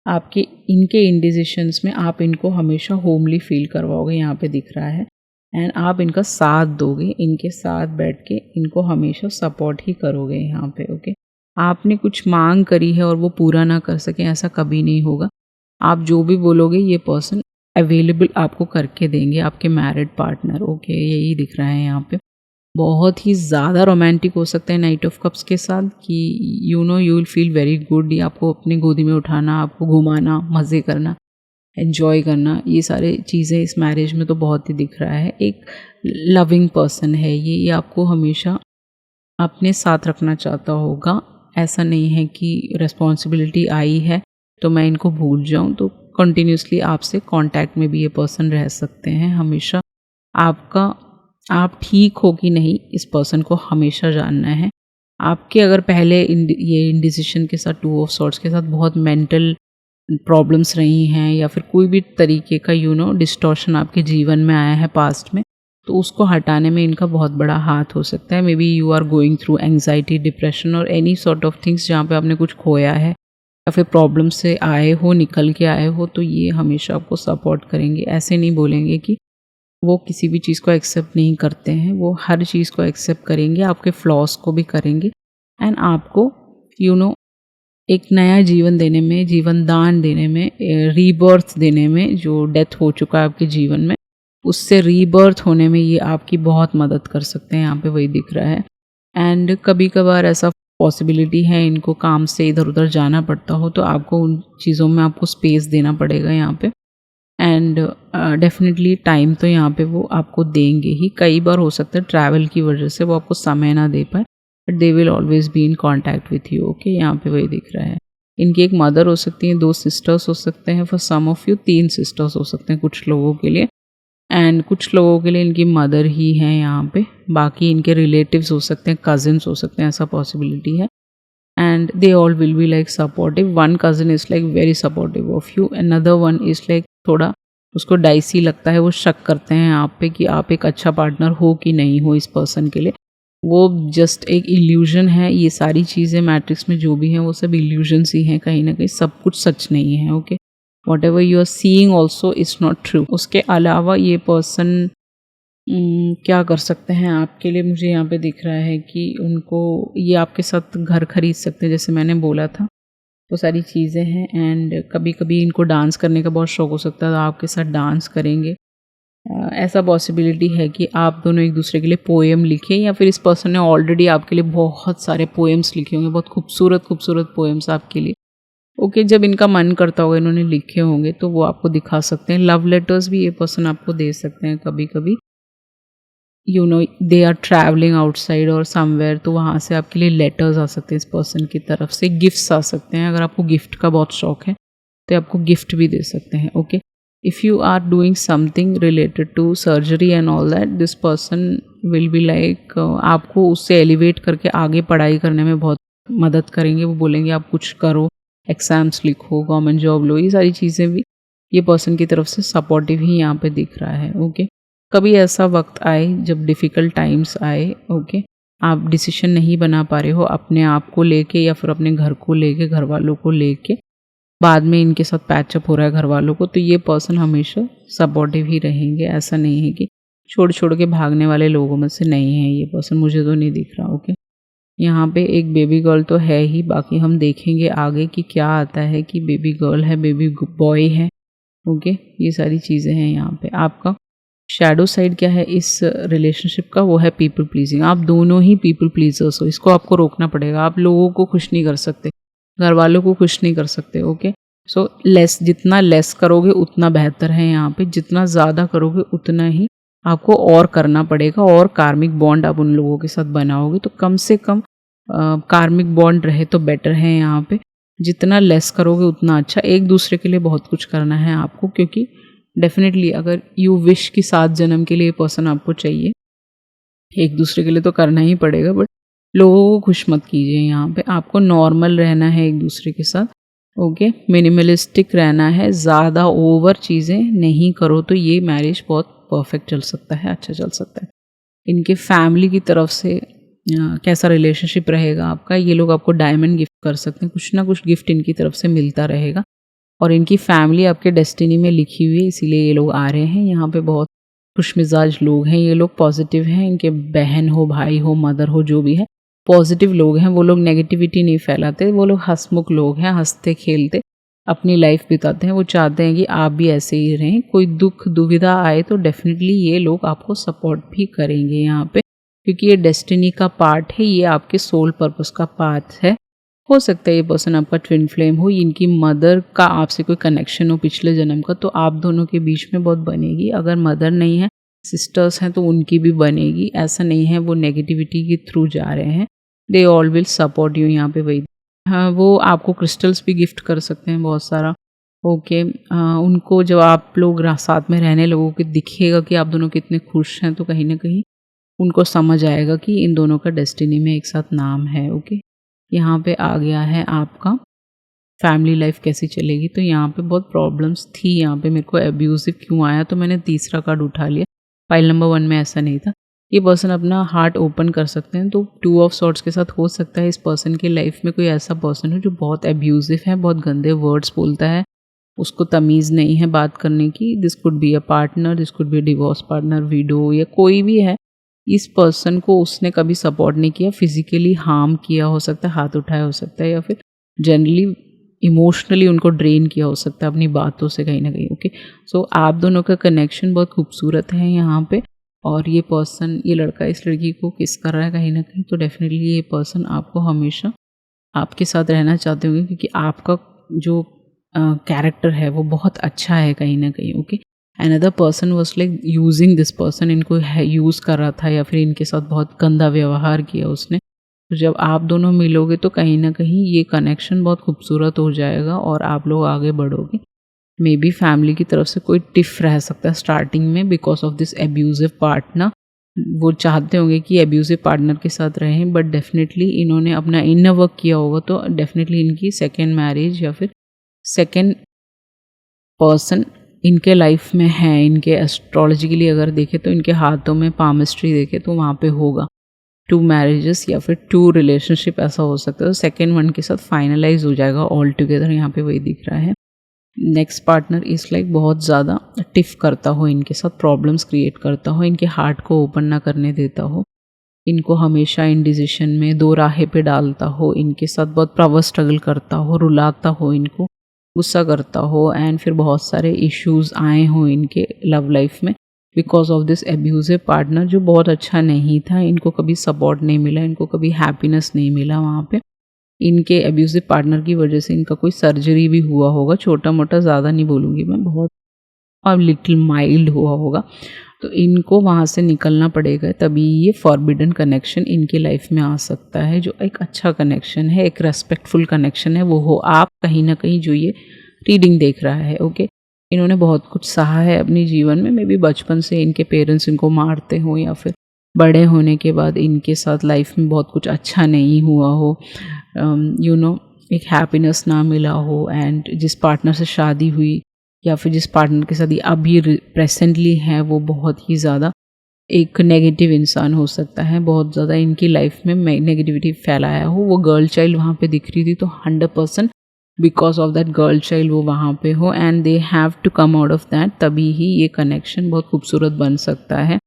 आपके इनके इंडिसिशंस में आप इनको हमेशा होमली फील करवाओगे, यहाँ पे दिख रहा है। एंड आप इनका साथ दोगे, इनके साथ बैठ के इनको हमेशा सपोर्ट ही करोगे यहाँ पे। ओके, आपने कुछ मांग करी है और वो पूरा ना कर सके, ऐसा कभी नहीं होगा। आप जो भी बोलोगे ये पर्सन अवेलेबल आपको करके देंगे, आपके मैरिड पार्टनर। ओके, यही दिख रहा है यहाँ पे। बहुत ही ज़्यादा रोमांटिक हो सकते हैं नाइट ऑफ कप्स के साथ कि you will feel very good. ये आपको अपनी गोदी में उठाना, आपको घुमाना, मज़े करना, एन्जॉय करना, ये सारे चीज़ें इस मैरिज में तो बहुत ही दिख रहा है। एक लविंग पर्सन है ये आपको हमेशा अपने साथ रखना चाहता होगा। ऐसा नहीं है कि रिस्पॉन्सिबिलिटी आई है तो मैं इनको भूल जाऊं, तो कंटिन्यूसली आपसे कांटेक्ट में भी ये पर्सन रह सकते हैं हमेशा। आप ठीक हो कि नहीं इस पर्सन को हमेशा जानना है। आपके अगर पहले ये इंडिसिशन के साथ, टू ऑफ सॉर्ड्स के साथ बहुत मेंटल प्रॉब्लम्स रही हैं या फिर कोई भी तरीके का डिस्टॉर्शन आपके जीवन में आया है पास्ट में, तो उसको हटाने में इनका बहुत बड़ा हाथ हो सकता है। Maybe you are going through anxiety, depression और एनी सॉर्ट ऑफ थिंग्स जहाँ पे आपने कुछ खोया है या फिर प्रॉब्लम से आए हो, निकल के आए हो, तो ये हमेशा आपको सपोर्ट करेंगे। ऐसे नहीं बोलेंगे कि वो किसी भी चीज़ को एक्सेप्ट नहीं करते हैं, वो हर चीज़ को एक्सेप्ट करेंगे, आपके फ्लॉस को भी करेंगे एंड आपको एक नया जीवन देने में, जीवन दान देने में, रीबर्थ देने में, जो डेथ हो चुका है आपके जीवन में उससे रीबर्थ होने में ये आपकी बहुत मदद कर सकते हैं, यहाँ पे वही दिख रहा है। एंड कभी कभार ऐसा पॉसिबिलिटी है इनको काम से इधर उधर जाना पड़ता हो तो आपको उन चीज़ों में आपको स्पेस देना पड़ेगा यहाँ पे। एंड डेफिनेटली टाइम तो यहाँ पे वो आपको देंगे ही। कई बार हो सकता है ट्रैवल की वजह से वो आपको समय ना दे पाए, but they will always be in contact with you. Okay, यहाँ पे वही दिख रहा है। इनकी एक मदर हो सकती है, 2 सिस्टर्स हो सकते हैं, for some of you 3 sisters हो सकते हैं कुछ लोगों के लिए, एंड कुछ लोगों के लिए इनकी मदर ही है यहाँ पे। बाकी इनके रिलेटिव्स हो सकते हैं, कजिन्स हो सकते हैं, ऐसा पॉसिबिलिटी है। And they all will be like supportive. One cousin is like very supportive of you, another one is like थोड़ा उसको डाइसी लगता है, वो शक करते हैं आप पे कि आप एक अच्छा पार्टनर हो कि नहीं हो इस पर्सन के लिए। वो जस्ट एक इल्यूजन है। ये सारी चीज़ें मैट्रिक्स में जो भी हैं वो सब इल्यूजन्स ही हैं, कहीं ना कहीं सब कुछ सच नहीं है। Okay, whatever you are seeing also is not true. उसके अलावा ये पर्सन क्या कर सकते हैं आपके लिए, मुझे यहाँ पे दिख रहा है कि उनको ये आपके साथ घर खरीद सकते हैं, जैसे मैंने बोला था, वो सारी चीज़ें हैं। एंड कभी कभी इनको डांस करने का बहुत शौक हो सकता है, तो आपके साथ डांस करेंगे। ऐसा पॉसिबिलिटी है कि आप दोनों एक दूसरे के लिए पोएम लिखें, या फिर इस पर्सन ने ऑलरेडी आपके लिए बहुत सारे पोएम्स लिखे होंगे, बहुत खूबसूरत खूबसूरत पोएम्स आपके लिए। ओके, जब इनका मन करता होगा इन्होंने लिखे होंगे तो वो आपको दिखा सकते हैं। लव लेटर्स भी ये पर्सन आपको दे सकते हैं कभी कभी। दे आर ट्रैवलिंग आउटसाइड और समवेयर, तो वहाँ से आपके लिए लेटर्स आ सकते हैं इस पर्सन की तरफ से, गिफ्ट्स आ सकते हैं। अगर आपको गिफ्ट का बहुत शौक है तो आपको गिफ्ट भी दे सकते हैं। Okay, if you are doing something related to surgery and all that, this person will be like आपको उससे एलिवेट करके आगे पढ़ाई करने में बहुत मदद करेंगे। वो बोलेंगे आप कुछ करो, एग्जाम्स लिखो, गवर्नमेंट जॉब लो, ये सारी चीज़ें भी ये पर्सन की तरफ से सपोर्टिव ही यहाँ पे दिख रहा है। ओके, कभी ऐसा वक्त आए जब डिफ़िकल्ट टाइम्स आए, ओके, आप डिसीजन नहीं बना पा रहे हो अपने आप को लेके या फिर अपने घर को लेके, घर वालों को लेके, बाद में इनके साथ पैचअप हो रहा है घर वालों को, तो ये पर्सन हमेशा सपोर्टिव ही रहेंगे। ऐसा नहीं है कि छोड़ छोड़ के भागने वाले लोगों में से नहीं है ये पर्सन, मुझे तो नहीं दिख रहा। ओके, यहाँ पे एक बेबी गर्ल तो है ही, बाकी हम देखेंगे आगे कि क्या आता है, कि बेबी गर्ल है, बेबी बॉय है। ओके, ये सारी चीज़ें हैं यहाँ पे। आपका शैडो साइड क्या है इस रिलेशनशिप का, वो है पीपल प्लीजिंग। आप दोनों ही पीपल प्लीजर्स हो, इसको आपको रोकना पड़ेगा। आप लोगों को खुश नहीं कर सकते, घर वालों को खुश नहीं कर सकते। ओके, सो जितना लेस करोगे उतना बेहतर है यहाँ पे, जितना ज़्यादा करोगे उतना ही आपको और करना पड़ेगा, और कार्मिक बॉन्ड आप उन लोगों के साथ बनाओगे तो कम से कम कार्मिक बॉन्ड रहे तो बेटर है यहाँ पे। जितना लेस करोगे उतना अच्छा। एक दूसरे के लिए बहुत कुछ करना है आपको, क्योंकि डेफिनेटली अगर यू विश कि 7 जन्म के लिए पर्सन आपको चाहिए, एक दूसरे के लिए तो करना ही पड़ेगा, बट लोगों को खुश मत कीजिए। यहाँ पे आपको नॉर्मल रहना है एक दूसरे के साथ, ओके, मिनिमलिस्टिक रहना है, ज़्यादा ओवर चीज़ें नहीं करो तो ये मैरिज बहुत परफेक्ट चल सकता है, अच्छा चल सकता है। इनके फैमिली की तरफ से कैसा रिलेशनशिप रहेगा आपका, ये लोग आपको डायमंड गिफ्ट कर सकते हैं, कुछ ना कुछ गिफ्ट इनकी तरफ से मिलता रहेगा। और इनकी फैमिली आपके डेस्टिनी में लिखी हुई है, इसीलिए ये लोग आ रहे हैं। यहाँ पे बहुत खुशमिजाज लोग हैं, ये लोग पॉजिटिव हैं, इनके बहन हो, भाई हो, मदर हो, जो भी है पॉजिटिव लोग हैं। वो लोग नेगेटिविटी नहीं फैलाते, वो लोग हंसमुख लोग हैं, हंसते खेलते अपनी लाइफ बिताते हैं। वो चाहते हैं कि आप भी ऐसे ही रहें। कोई दुख दुविधा आए तो डेफिनेटली ये लोग आपको सपोर्ट भी करेंगे यहाँ पे, क्योंकि ये डेस्टिनी का पार्ट है, ये आपके सोल पर्पस का पार्ट है। हो सकता है ये पर्सन आपका ट्विन फ्लेम हो, इनकी मदर का आपसे कोई कनेक्शन हो पिछले जन्म का, तो आप दोनों के बीच में बहुत बनेगी। अगर मदर नहीं है, सिस्टर्स हैं, तो उनकी भी बनेगी। ऐसा नहीं है वो नेगेटिविटी के थ्रू जा रहे हैं, they all will support you. यहाँ पे वही, हाँ, वो आपको क्रिस्टल्स भी गिफ्ट कर सकते हैं बहुत सारा, ओके। उनको जब आप लोग साथ में रहने लगोगे, दिखेगा कि आप दोनों कितने खुश हैं, तो कहीं ना कहीं उनको समझ आएगा कि इन दोनों का डेस्टिनी में एक साथ नाम है, ओके। यहाँ पे आ गया है आपका फैमिली लाइफ कैसी चलेगी। तो यहाँ पे बहुत प्रॉब्लम्स थी, यहाँ पे मेरे को एब्यूजिव क्यों आया, तो मैंने तीसरा कार्ड उठा लिया। फाइल नंबर 1 में ऐसा नहीं था। ये पर्सन अपना हार्ट ओपन कर सकते हैं, तो 2 ऑफ सॉर्ड्स के साथ हो सकता है इस पर्सन की लाइफ में कोई ऐसा पर्सन हो जो बहुत एब्यूजिव है, बहुत गंदे वर्ड्स बोलता है, उसको तमीज़ नहीं है बात करने की। This could be a partner, this could be a divorce partner, window, या कोई भी है। इस पर्सन को उसने कभी सपोर्ट नहीं किया, फिजिकली हार्म किया हो सकता है, हाथ उठाया हो सकता है, या फिर जनरली इमोशनली उनको ड्रेन किया हो सकता है अपनी बातों से कहीं ना कहीं, ओके। सो आप दोनों का कनेक्शन बहुत खूबसूरत है यहाँ पे। और ये पर्सन, ये लड़का इस लड़की को किस कर रहा है कहीं ना कहीं, तो डेफिनेटली ये पर्सन आपको हमेशा आपके साथ रहना चाहते होंगे, क्योंकि आपका जो कैरेक्टर है वो बहुत अच्छा है कहीं ना कहीं, okay. Another person was like using this person, इनको यूज़ कर रहा था या फिर इनके साथ बहुत गंदा व्यवहार किया उसने। तो जब आप दोनों मिलोगे तो कहीं ना कहीं ये कनेक्शन बहुत खूबसूरत हो जाएगा और आप लोग आगे बढ़ोगे। मे बी फैमिली की तरफ से कोई टिफ रह सकता है स्टार्टिंग में, because of this abusive partner. वो चाहते होंगे कि एब्यूजिव पार्टनर के साथ रहें, बट डेफिनेटली इन्होंने अपना इनर वर्क किया होगा, तो डेफिनेटली इनकी सेकेंड मैरिज या फिर सेकेंड पर्सन इनके लाइफ में है। इनके एस्ट्रोलॉजिकली अगर देखें तो इनके हाथों में पामिस्ट्री देखें तो वहाँ पे होगा 2 मैरिजेस या फिर 2 रिलेशनशिप, ऐसा हो सकता है। तो सेकेंड वन के साथ फाइनलाइज हो जाएगा ऑल टुगेदर, यहाँ पे वही दिख रहा है। नेक्स्ट पार्टनर इस लाइक बहुत ज़्यादा टिफ करता हो, इनके साथ प्रॉब्लम्स क्रिएट करता हो, इनके हार्ट को ओपन ना करने देता हो, इनको हमेशा इंडिसिशन में 2 राहे पे डालता हो, इनके साथ बहुत पावर स्ट्रगल करता हो, रुलाता हो, इनको गुस्सा करता हो, एंड फिर बहुत सारे इश्यूज आए हों इनके लव लाइफ में because of this abusive partner जो बहुत अच्छा नहीं था। इनको कभी सपोर्ट नहीं मिला, इनको कभी हैप्पीनेस नहीं मिला वहाँ पे। इनके एब्यूजिव पार्टनर की वजह से इनका कोई सर्जरी भी हुआ होगा, छोटा मोटा, ज़्यादा नहीं बोलूँगी मैं, बहुत और लिटिल माइल्ड हुआ होगा। तो इनको वहाँ से निकलना पड़ेगा, तभी ये फॉरबिडन कनेक्शन इनकी लाइफ में आ सकता है, जो एक अच्छा कनेक्शन है, एक रेस्पेक्टफुल कनेक्शन है, वो हो आप कहीं ना कहीं जो ये रीडिंग देख रहा है, ओके। इन्होंने बहुत कुछ सहा है अपने जीवन में, मे बी बचपन से इनके पेरेंट्स इनको मारते हो या फिर बड़े होने के बाद इनके साथ लाइफ में बहुत कुछ अच्छा नहीं हुआ हो, यू नो, एक हैप्पीनेस ना मिला हो, एंड जिस पार्टनर से शादी हुई या फिर जिस पार्टनर के साथ ये अभी प्रेजेंटली है वो बहुत ही ज़्यादा एक नेगेटिव इंसान हो सकता है, बहुत ज़्यादा इनकी लाइफ में नेगेटिविटी फैलाया हो। वो गर्ल चाइल्ड वहाँ पे दिख रही थी, तो 100% because of that girl child वो वहाँ पे हो, and they have to come out of that, तभी ही ये कनेक्शन बहुत खूबसूरत बन सकता है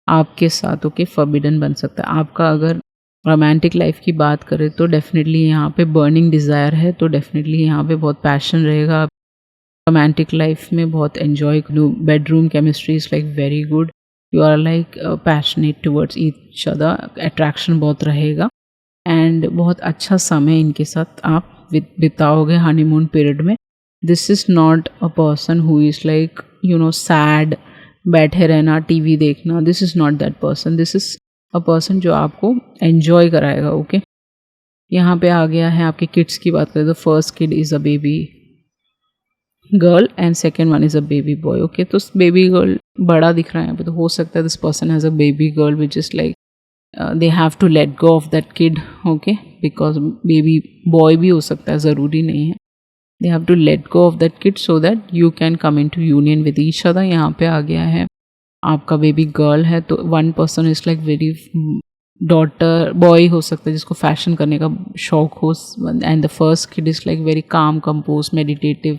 आपके साथ, ओके, फॉरबिडन बन सकता है। आपका अगर रोमांटिक लाइफ की बात करें तो डेफिनेटली यहाँ पे बर्निंग डिज़ायर है, तो डेफिनेटली यहाँ पे बहुत पैशन रहेगा। रोमांटिक लाइफ में बहुत enjoy, bedroom chemistry is like very good, you are like passionate towards each other, attraction बहुत रहेगा, एंड बहुत अच्छा समय इनके साथ आप बिताओगे हनीमून पीरियड में। This is not a person who is like you know sad, बैठे रहना, टीवी देखना, this is not that person. This is a person जो आपको एन्जॉय कराएगा, ओके। यहाँ पे आ गया है आपके किड्स की बात करें तो first kid is a baby girl and second one is a baby boy, okay. तो बेबी गर्ल बड़ा दिख रहा है यहाँ पे, तो हो सकता है this person has a baby girl which is like they have to let go of that kid, okay, because baby boy भी हो सकता है, ज़रूरी नहीं है. They have to let go of that kid so that you can come into union with each other. यहाँ पे आ गया है आपका बेबी गर्ल है तो one person is like very daughter boy हो सकता है जिसको फैशन करने का शौक हो, and the first kid is like very काम compose meditative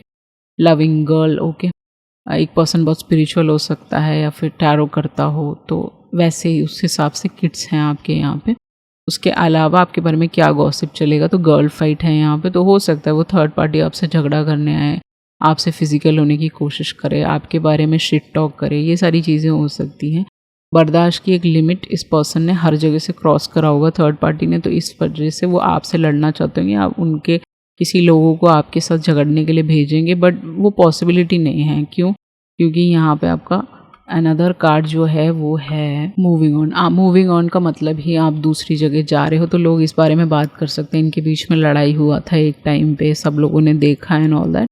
loving girl, okay. एक पर्सन बहुत स्पिरिचुअल हो सकता है या फिर टैरो करता हो, तो वैसे ही उस हिसाब से किड्स हैं आपके यहाँ पे. उसके अलावा आपके बारे में क्या गॉसिप चलेगा, तो गर्ल फाइट है यहाँ पे, तो हो सकता है वो थर्ड पार्टी आपसे झगड़ा करने आए, आपसे फिजिकल होने की कोशिश करे, आपके बारे में शिट टॉक करे, ये सारी चीज़ें हो सकती हैं. बर्दाश्त की एक लिमिट इस पर्सन ने हर जगह से क्रॉस करा होगा थर्ड पार्टी ने, तो इस वजह से वो आपसे लड़ना चाहते होंगे, आप उनके किसी लोगों को आपके साथ झगड़ने के लिए भेजेंगे, बट वो पॉसिबिलिटी नहीं है. क्यों? क्योंकि यहाँ पे आपका अनदर कार्ड जो है वो है मूविंग ऑन. मूविंग ऑन का मतलब ही आप दूसरी जगह जा रहे हो, तो लोग इस बारे में बात कर सकते हैं. इनके बीच में लड़ाई हुआ था एक टाइम पे, सब लोगों ने देखा एंड ऑल दैट,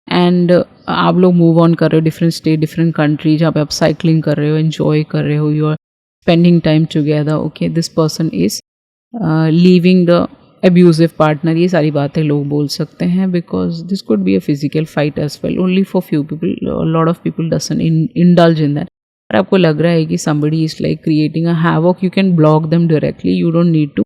एंड आप लोग मूव ऑन कर रहे हो डिफरेंट स्टेट डिफरेंट कंट्री, जहाँ पे आप साइकिलिंग कर रहे हो, एंजॉय कर रहे हो, you are spending time together, okay. This person is leaving the abusive partner, ये सारी बातें लोग बोल सकते हैं, because this could be a physical fight as well, only for few people, lot of people doesn't indulge in that. और आपको लग रहा है कि somebody is like creating a havoc, you can block them directly, you don't need to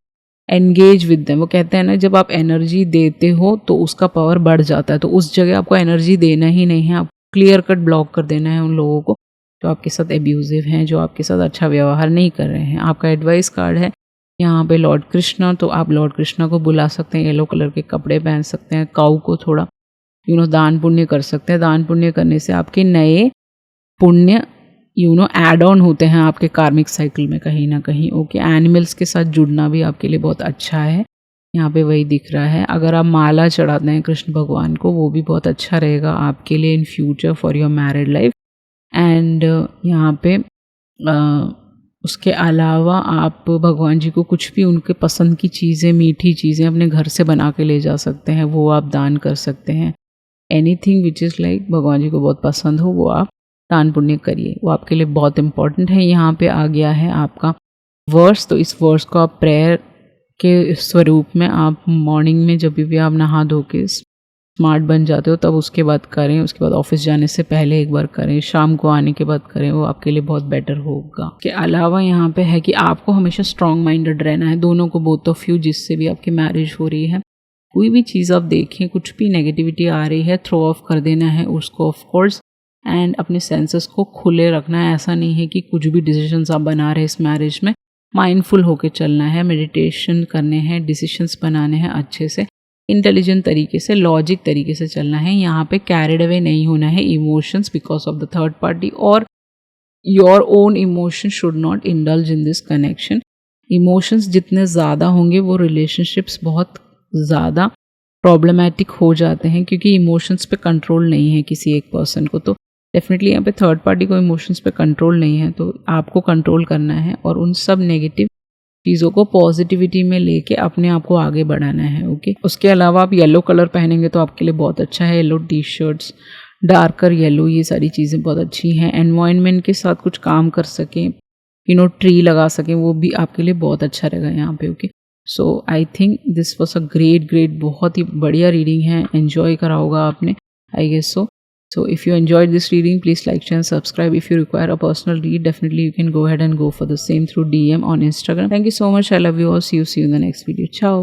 engage with them. वो कहते हैं ना, जब आप एनर्जी देते हो तो उसका पावर बढ़ जाता है, तो उस जगह आपको एनर्जी देना ही नहीं है, आप क्लियर कट ब्लॉक कर देना है उन लोगों को जो आपके साथ एब्यूजिव हैं, जो आपके साथ अच्छा व्यवहार नहीं कर रहे हैं. आपका एडवाइस कार्ड है यहाँ पे लॉर्ड कृष्णा, तो आप लॉर्ड कृष्णा को बुला सकते हैं, येलो कलर के कपड़े पहन सकते हैं, काऊ को थोड़ा दान पुण्य कर सकते हैं. दान पुण्य करने से आपके नए पुण्य ऐड ऑन होते हैं आपके कार्मिक साइकिल में कहीं ना कहीं, ओके. एनिमल्स के साथ जुड़ना भी आपके लिए बहुत अच्छा है, यहाँ पे वही दिख रहा है. अगर आप माला चढ़ाते हैं कृष्ण भगवान को, वो भी बहुत अच्छा रहेगा आपके लिए in future for your married life. And यहाँ पे उसके अलावा आप भगवान जी को कुछ भी उनके पसंद की चीज़ें, मीठी चीज़ें अपने घर से बना के ले जा सकते हैं, वो आप दान कर सकते हैं. एनीथिंग विच इज़ लाइक भगवान जी को बहुत पसंद हो, वो आप दान पुण्य करिए, वो आपके लिए बहुत इंपॉर्टेंट है. यहाँ पे आ गया है आपका वर्स, तो इस वर्स को आप प्रेयर के स्वरूप में आप मॉर्निंग में जब भी आप नहा धो के स्मार्ट बन जाते हो तब उसके बाद करें, उसके बाद ऑफिस जाने से पहले एक बार करें, शाम को आने के बाद करें, वो आपके लिए बहुत बेटर होगा. के अलावा यहाँ पे है कि आपको हमेशा स्ट्रॉन्ग माइंडेड रहना है, दोनों को, बोथ ऑफ यू, जिससे भी आपकी मैरिज हो रही है. कोई भी चीज़ आप देखें, कुछ भी नेगेटिविटी आ रही है, थ्रो ऑफ कर देना है उसको ऑफ कोर्स, एंड अपने सेंसेस को खुले रखना है. ऐसा नहीं है कि कुछ भी डिसीजंस आप बना रहे हैं इस मैरिज में, माइंडफुल होकर चलना है, मेडिटेशन करने हैं, डिसीजंस बनाने हैं अच्छे से, इंटेलिजेंट तरीके से, लॉजिक तरीके से चलना है. यहाँ पे कैरिड अवे नहीं होना है emotions because of the third party, और your own emotion should not indulge in this connection. Emotions जितने ज़्यादा होंगे वो रिलेशनशिप्स बहुत ज़्यादा प्रॉब्लमेटिक हो जाते हैं, क्योंकि इमोशंस पे कंट्रोल नहीं है किसी एक पर्सन को. तो डेफिनेटली यहाँ पे थर्ड पार्टी को इमोशंस पे कंट्रोल नहीं है, तो आपको कंट्रोल करना है और उन सब नेगेटिव चीज़ों को पॉजिटिविटी में लेके अपने आप को आगे बढ़ाना है, ओके. उसके अलावा आप येलो कलर पहनेंगे तो आपके लिए बहुत अच्छा है. Yellow T shirts, darker yellow, ये सारी चीज़ें बहुत अच्छी हैं. एनवायरनमेंट के साथ कुछ काम कर सकें, ट्री लगा सकें, वो भी आपके लिए बहुत अच्छा रहेगा यहाँ पे, okay. So I think this was a great बहुत ही बढ़िया रीडिंग है, एन्जॉय करा होगा आपने, I guess so. So if you enjoyed this reading, please like, share and subscribe. If you require a personal read, definitely you can go ahead and go for the same through DM on Instagram. Thank you so much. I love you all. See you in the next video. Ciao.